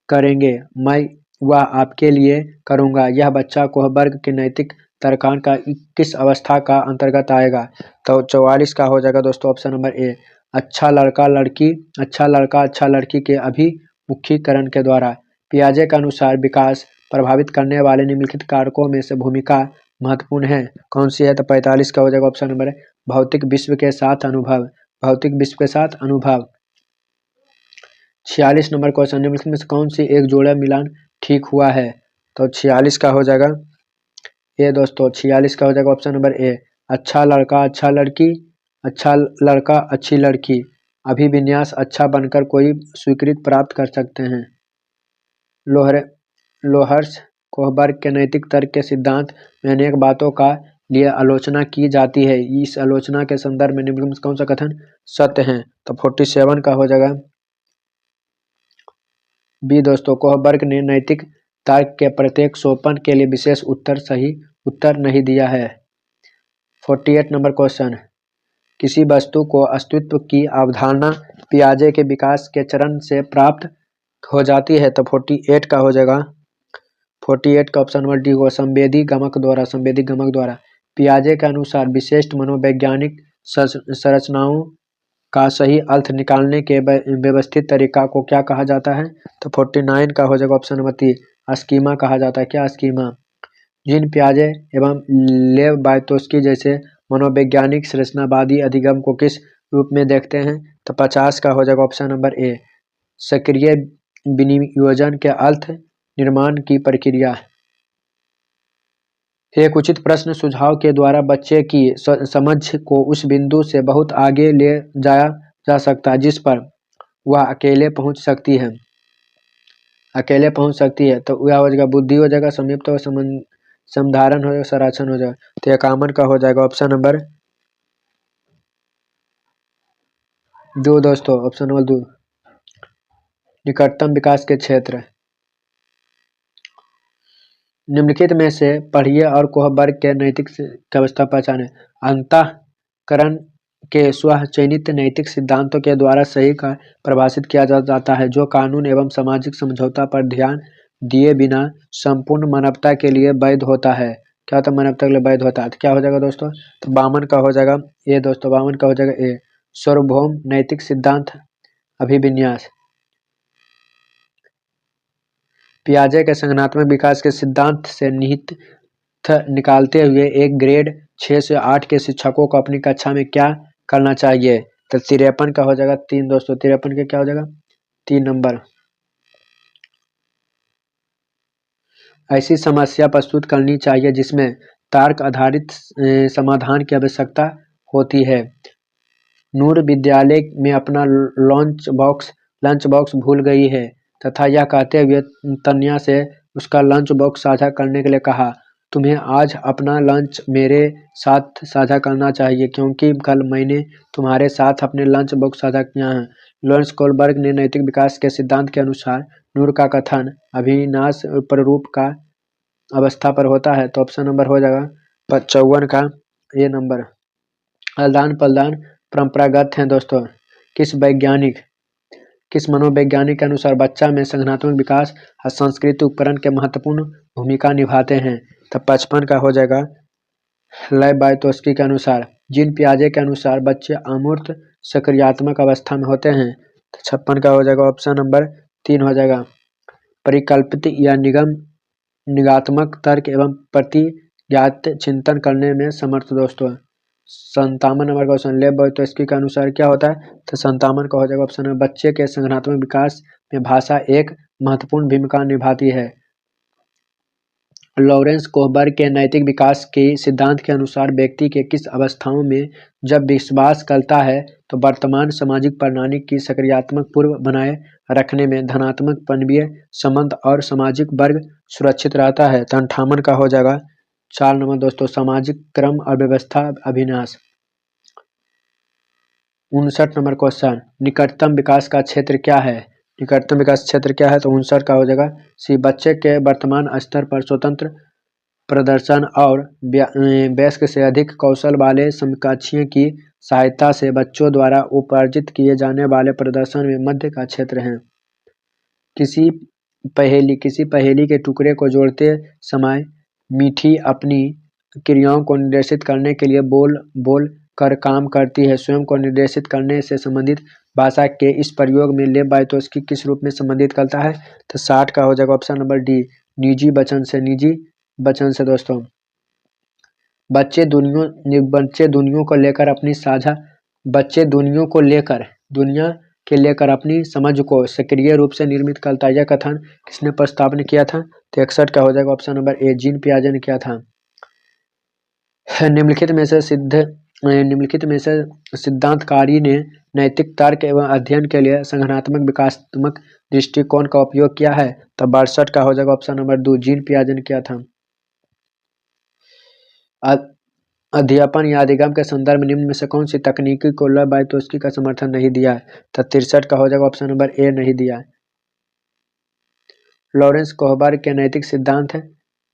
करेंगे, मैं वह आपके लिए करूंगा, यह बच्चा कोहबर्ग के नैतिक तर्कान का किस अवस्था का अंतर्गत आएगा, तो 44 का हो जाएगा दोस्तों ऑप्शन नंबर ए, अच्छा लड़का लड़की के अभिमुखीकरण के द्वारा। पियाजे के अनुसार विकास प्रभावित करने वाले निम्नलिखित कारकों में से भूमिका महत्वपूर्ण है, कौन सी है, तो 45 का हो जाएगा ऑप्शन नंबर ए, भौतिक विश्व के साथ अनुभव, भौतिक विश्व के साथ अनुभव। 46 नंबर क्वेश्चन, निम्नलिखित में से कौन सी एक जोड़ा मिलान ठीक हुआ है, तो 46 का हो जाएगा ए दोस्तों, 46 का हो जाएगा ऑप्शन नंबर ए, अच्छा लड़का अच्छी लड़की, अभिविन्यास अच्छा बनकर कोई स्वीकृति प्राप्त कर सकते हैं। लोहर्स कोहबर्ग के नैतिक तर्क के सिद्धांत में अनेक बातों का लिए आलोचना की जाती है, इस आलोचना के संदर्भ में निम्नलिखित में कौन सा कथन सत्य है, तो 47 का हो जाएगा बी दोस्तों, कोहबर्ग ने नैतिक तर्क के प्रत्येक सोपान के लिए विशेष सही उत्तर नहीं दिया है। 48 नंबर क्वेश्चन, किसी वस्तु को अस्तित्व की अवधारणा पियाजे के विकास के चरण से प्राप्त हो जाती है, तो 48 का हो जाएगा 48 का ऑप्शन नंबर डी को संवेदी गमक द्वारा। पियाजे के अनुसार विशिष्ट मनोवैज्ञानिक संरचनाओं का सही अर्थ निकालने के व्यवस्थित तरीका को क्या कहा जाता है, तो 49 का हो जाएगा ऑप्शन नंबर 3, स्कीमा कहा जाता है, क्या स्कीमा। जीन पियाजे एवं लेव वाइतोस्की जैसे मनोवैज्ञानिक संरचनावादी अधिगम को किस रूप में देखते हैं, तो 50 का हो जाएगा ऑप्शन नंबर ए। सक्रिय विनियोजन के अर्थ निर्माण की प्रक्रिया। एक उचित प्रश्न सुझाव के द्वारा बच्चे की समझ को उस बिंदु से बहुत आगे ले जाया जा सकता है जिस पर वह अकेले पहुंच सकती है। तो वह हो जाएगा बुद्धि हो जाएगा, संयुक्त हो, समधारण हो जाएगा, संराचन हो जाएगा। तो 51 का हो जाएगा ऑप्शन नंबर 2 दोस्तों, ऑप्शन नंबर 2 निकटतम विकास के क्षेत्र। निम्नलिखित में से पढ़िए और कोहबर्ग के नैतिक अवस्था पहचाने। अंतःकरण के स्व चयनित नैतिक सिद्धांतों के द्वारा सही का परिभाषित किया जाता है जो कानून एवं सामाजिक समझौता पर ध्यान दिए बिना संपूर्ण मानवता के लिए वैध होता है। क्या होता है? मानवता के लिए वैध होता है। तो क्या हो जाएगा दोस्तों? तो 52 का हो जाएगा ए दोस्तों, 52 का हो जाएगा ए। सार्वभौम नैतिक सिद्धांत अभिविन्यास। पियाजे के संगठनात्मक विकास के सिद्धांत से निहित निकालते हुए एक ग्रेड 6 से 8 के शिक्षकों को अपनी कक्षा में क्या करना चाहिए? तो 53 का हो जाएगा 3 दोस्तों, 53 का क्या हो जाएगा? 3 नंबर। ऐसी समस्या प्रस्तुत करनी चाहिए जिसमें तर्क आधारित समाधान की आवश्यकता होती है। नूर विद्यालय में अपना लंच बॉक्स भूल गई है तथा यह कहते हुए तन्या से उसका लंच बॉक्स साझा करने के लिए कहा। तुम्हें आज अपना लंच मेरे साथ साझा करना चाहिए क्योंकि कल मैंने तुम्हारे साथ अपने लंच बॉक्स साझा किया है। लॉरेंस कोहलबर्ग ने नैतिक विकास के सिद्धांत के अनुसार नूर का कथन अभिनाश प्ररूप का अवस्था पर होता है। तो ऑप्शन नंबर हो जाएगा 54 का ये नंबर। आदान प्रदान परंपरागत हैं दोस्तों। किस मनोवैज्ञानिक के अनुसार बच्चा में संज्ञानात्मक विकास और सांस्कृतिक उपकरण के महत्वपूर्ण भूमिका निभाते हैं? तो 55 का हो जाएगा लेव-वाइटोस्की के अनुसार। जीन पियाजे के अनुसार बच्चे अमूर्त सक्रियात्मक अवस्था में होते हैं। तो 56 का हो जाएगा ऑप्शन नंबर 3 हो जाएगा। परिकल्पित या निगात्मक तर्क एवं प्रतिज्ञात चिंतन करने में समर्थ दोस्तों। 57 नंबर का क्वेश्चन लेव-वाइटोस्की के अनुसार क्या होता है? तो 57 का हो जाएगा ऑप्शन नंबर। बच्चे के संज्ञानात्मक विकास में भाषा एक महत्वपूर्ण भूमिका निभाती है। लॉरेंस कोहबर्ग के नैतिक विकास के सिद्धांत के अनुसार व्यक्ति के किस अवस्थाओं में जब विश्वास करता है तो वर्तमान सामाजिक प्रणाली की सक्रियात्मक पूर्व बनाए रखने में धनात्मक मानवीय संबंध और सामाजिक वर्ग सुरक्षित रहता है। तो 58 का हो जाएगा 4 नंबर दोस्तों, सामाजिक क्रम और व्यवस्था अभिनाश। 59 नंबर क्वेश्चन, निकटतम विकास का क्षेत्र क्या है? निकटतम विकास क्षेत्र क्या है? तो 59 का हो जाएगा सी। बच्चे के वर्तमान स्तर पर स्वतंत्र प्रदर्शन और वयस्क से अधिक कौशल वाले समकक्षियों की सहायता से बच्चों द्वारा उपार्जित किए जाने वाले प्रदर्शन में मध्य का क्षेत्र है। किसी पहेली के टुकड़े को जोड़ते समय मीठी अपनी क्रियाओं को निर्देशित करने के लिए बोल कर काम करती है। स्वयं को निर्देशित करने से संबंधित भाषा के इस प्रयोग में लेव-वाइटोस्की किस रूप में संबंधित करता है? तो 60 का हो जाएगा ऑप्शन नंबर डी, निजी वचन से दोस्तों। बच्चे दुनिया के लेकर अपनी समझ को सक्रिय रूप से निर्मित करता है। यह कथन किसने प्रस्तावित किया था? तो 61 का हो जाएगा ऑप्शन नंबर ए, जीन पियाजे ने किया था। निम्नलिखित में से सिद्धांतकारी ने नैतिक तर्क एवं अध्ययन के लिए संज्ञानात्मक विकासात्मक दृष्टिकोण का उपयोग किया है? तो 62 का हो जाएगा ऑप्शन नंबर 2, जीन पियाजे ने किया था। अध्यापन या अधिगम के संदर्भ में निम्न में से कौन सी तकनीकी को लेव-वाइटोस्की का समर्थन नहीं दिया है? तो 63 का हो जाएगा ऑप्शन नंबर ए, नहीं दिया है। लॉरेंस कोहबर्ग के नैतिक सिद्धांत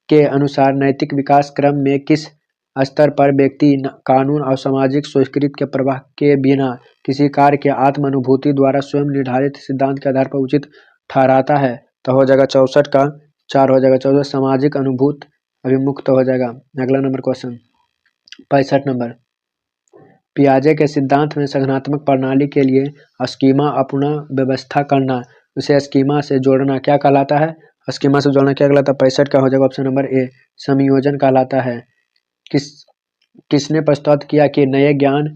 के अनुसार नैतिक विकास क्रम में किस स्तर पर व्यक्ति कानून और सामाजिक स्वीकृति के प्रवाह के बिना किसी कार्य के आत्म अनुभूति द्वारा स्वयं निर्धारित सिद्धांत के आधार पर उचित ठहराता है? तो हो जाएगा 64 का 4 हो जाएगा 14, सामाजिक अनुभूत अभिमुक्त हो जाएगा। अगला नंबर क्वेश्चन 65 नंबर, पियाजे के सिद्धांत में संज्ञानात्मक प्रणाली के लिए स्कीमा अपना व्यवस्था करना, उसे स्कीमा से जोड़ना क्या कहलाता है? स्कीमा से जोड़ना क्या कहलाता है? 65 का हो जाएगा ऑप्शन नंबर ए, संयोजन कहलाता है। किसने प्रस्तावित किया कि नए ज्ञान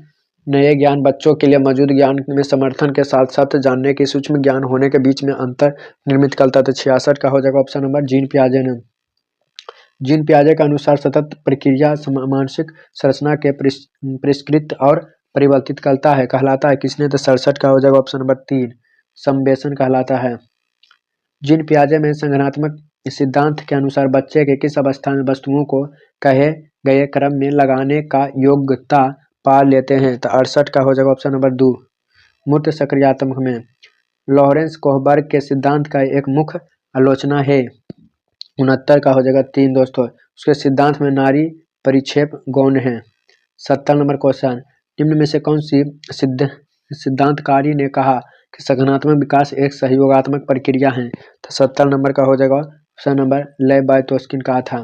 नए ज्ञान बच्चों के लिए मौजूद ज्ञान में समर्थन के साथ साथ जानने की सूक्ष्म ज्ञान होने के बीच में अंतर निर्मित करता है। तो 66 का हो जाएगा ऑप्शन नंबर जीन पियाजे ने। जीन पियाजे के अनुसार सतत प्रक्रिया मानसिक संरचना के परिष्कृत और परिवर्तित करता है कहलाता है किसने? तो 67 का हो जाएगा ऑप्शन नंबर 3 संवेशन कहलाता है। जीन पियाजे में संज्ञानात्मक सिद्धांत के अनुसार बच्चे के किस अवस्था में वस्तुओं को कहे गए क्रम में लगाने का योग्यता पा लेते हैं? तो 68 का हो जाएगा ऑप्शन नंबर 2 मूर्त सक्रियात्मक में। लॉरेंस कोहबर्ग के सिद्धांत का एक मुख्य आलोचना है। 69 का हो जाएगा 3 दोस्तों। उसके सिद्धांत में नारी परिक्षेप गौण है। 70 नंबर क्वेश्चन निम्न में से कौन सी सिद्धांतकारी ने कहा कि संज्ञानात्मक विकास एक सहयोगात्मक प्रक्रिया है? तो 70 नंबर का हो जाएगा ऑप्शन नंबर लेव बायतोस्किन कहा था।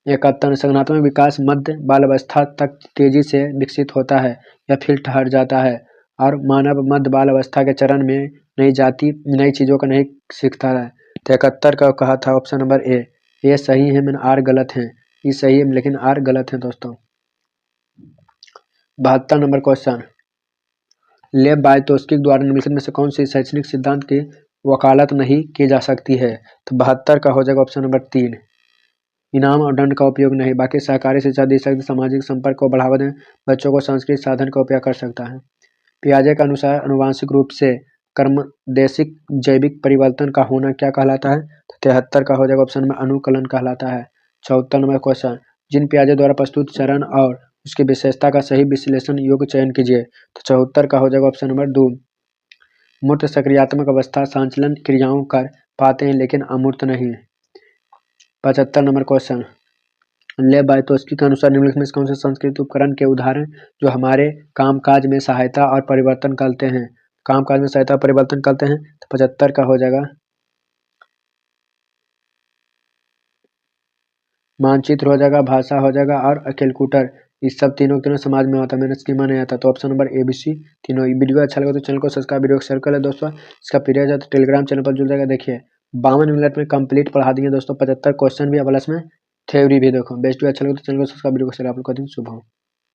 71 संज्ञानात्मक विकास मध्य बाल्यावस्था तक तेजी से विकसित होता है या फिर ठहर जाता है और मानव मध्य बाल्यावस्था के चरण में नई चीज़ों को नहीं सीखता है। तो 71 का कहा था ऑप्शन नंबर ए सही है, मैंने आर गलत है। ये सही है लेकिन आर गलत है दोस्तों। 72 नंबर क्वेश्चन लेव बायतोस्की द्वारा निम्नलिखित में से कौन सी शैक्षणिक सिद्धांत की वकालत नहीं की जा सकती है? तो 72 का हो जाएगा ऑप्शन नंबर 3 इनाम और दंड का उपयोग नहीं। बाकी सहकारी शिक्षा दे सकते, सामाजिक संपर्क को बढ़ावा दें, बच्चों को सांस्कृतिक साधन का उपयोग कर सकता है। पियाजे के अनुसार अनुवांशिक रूप से कर्मदेशिक जैविक परिवर्तन का होना क्या कहलाता है? 73 का हो जाएगा ऑप्शन में अनुकलन कहलाता है। 74 नंबर क्वेश्चन जिन पियाजे द्वारा प्रस्तुत चरण और उसकी विशेषता का सही विश्लेषण योग्य चयन कीजिए। तो 74 का हो जाएगा ऑप्शन नंबर 2 मूर्त सक्रियात्मक अवस्था संचलन क्रियाओं कर पाते हैं लेकिन अमूर्त नहीं। 75 नंबर क्वेश्चन लेव बायतोस्की के अनुसार निम्नलिखित में कौन से सांस्कृतिक उपकरण के उदाहरण जो हमारे कामकाज में सहायता और परिवर्तन करते हैं? कामकाज में सहायता और परिवर्तन करते हैं। तो 75 का हो जाएगा मानचित्र हो जाएगा, भाषा हो जाएगा और कैलकुलेटर। इस सब तीनों समाज में होता है, मैंने स्कीमा नहीं आता। तो ऑप्शन नंबर ABC तीनों। वीडियो अच्छा लगा तो चैनल को सब्सक्राइब, वीडियो को शेयर कर ले दोस्तों। इसका पीडीएफ है तो टेलीग्राम चैनल पर जुड़ जाएगा। देखिए 52 मिनट में कंप्लीट पढ़ा दिए दोस्तों। 75 क्वेश्चन भी प्लस में थ्योरी भी। देखो बेस्ट भी अच्छा लगा तो चैनल को सब्सक्राइब, वीडियो को शेयर आप लोग का दिन शुभ हो।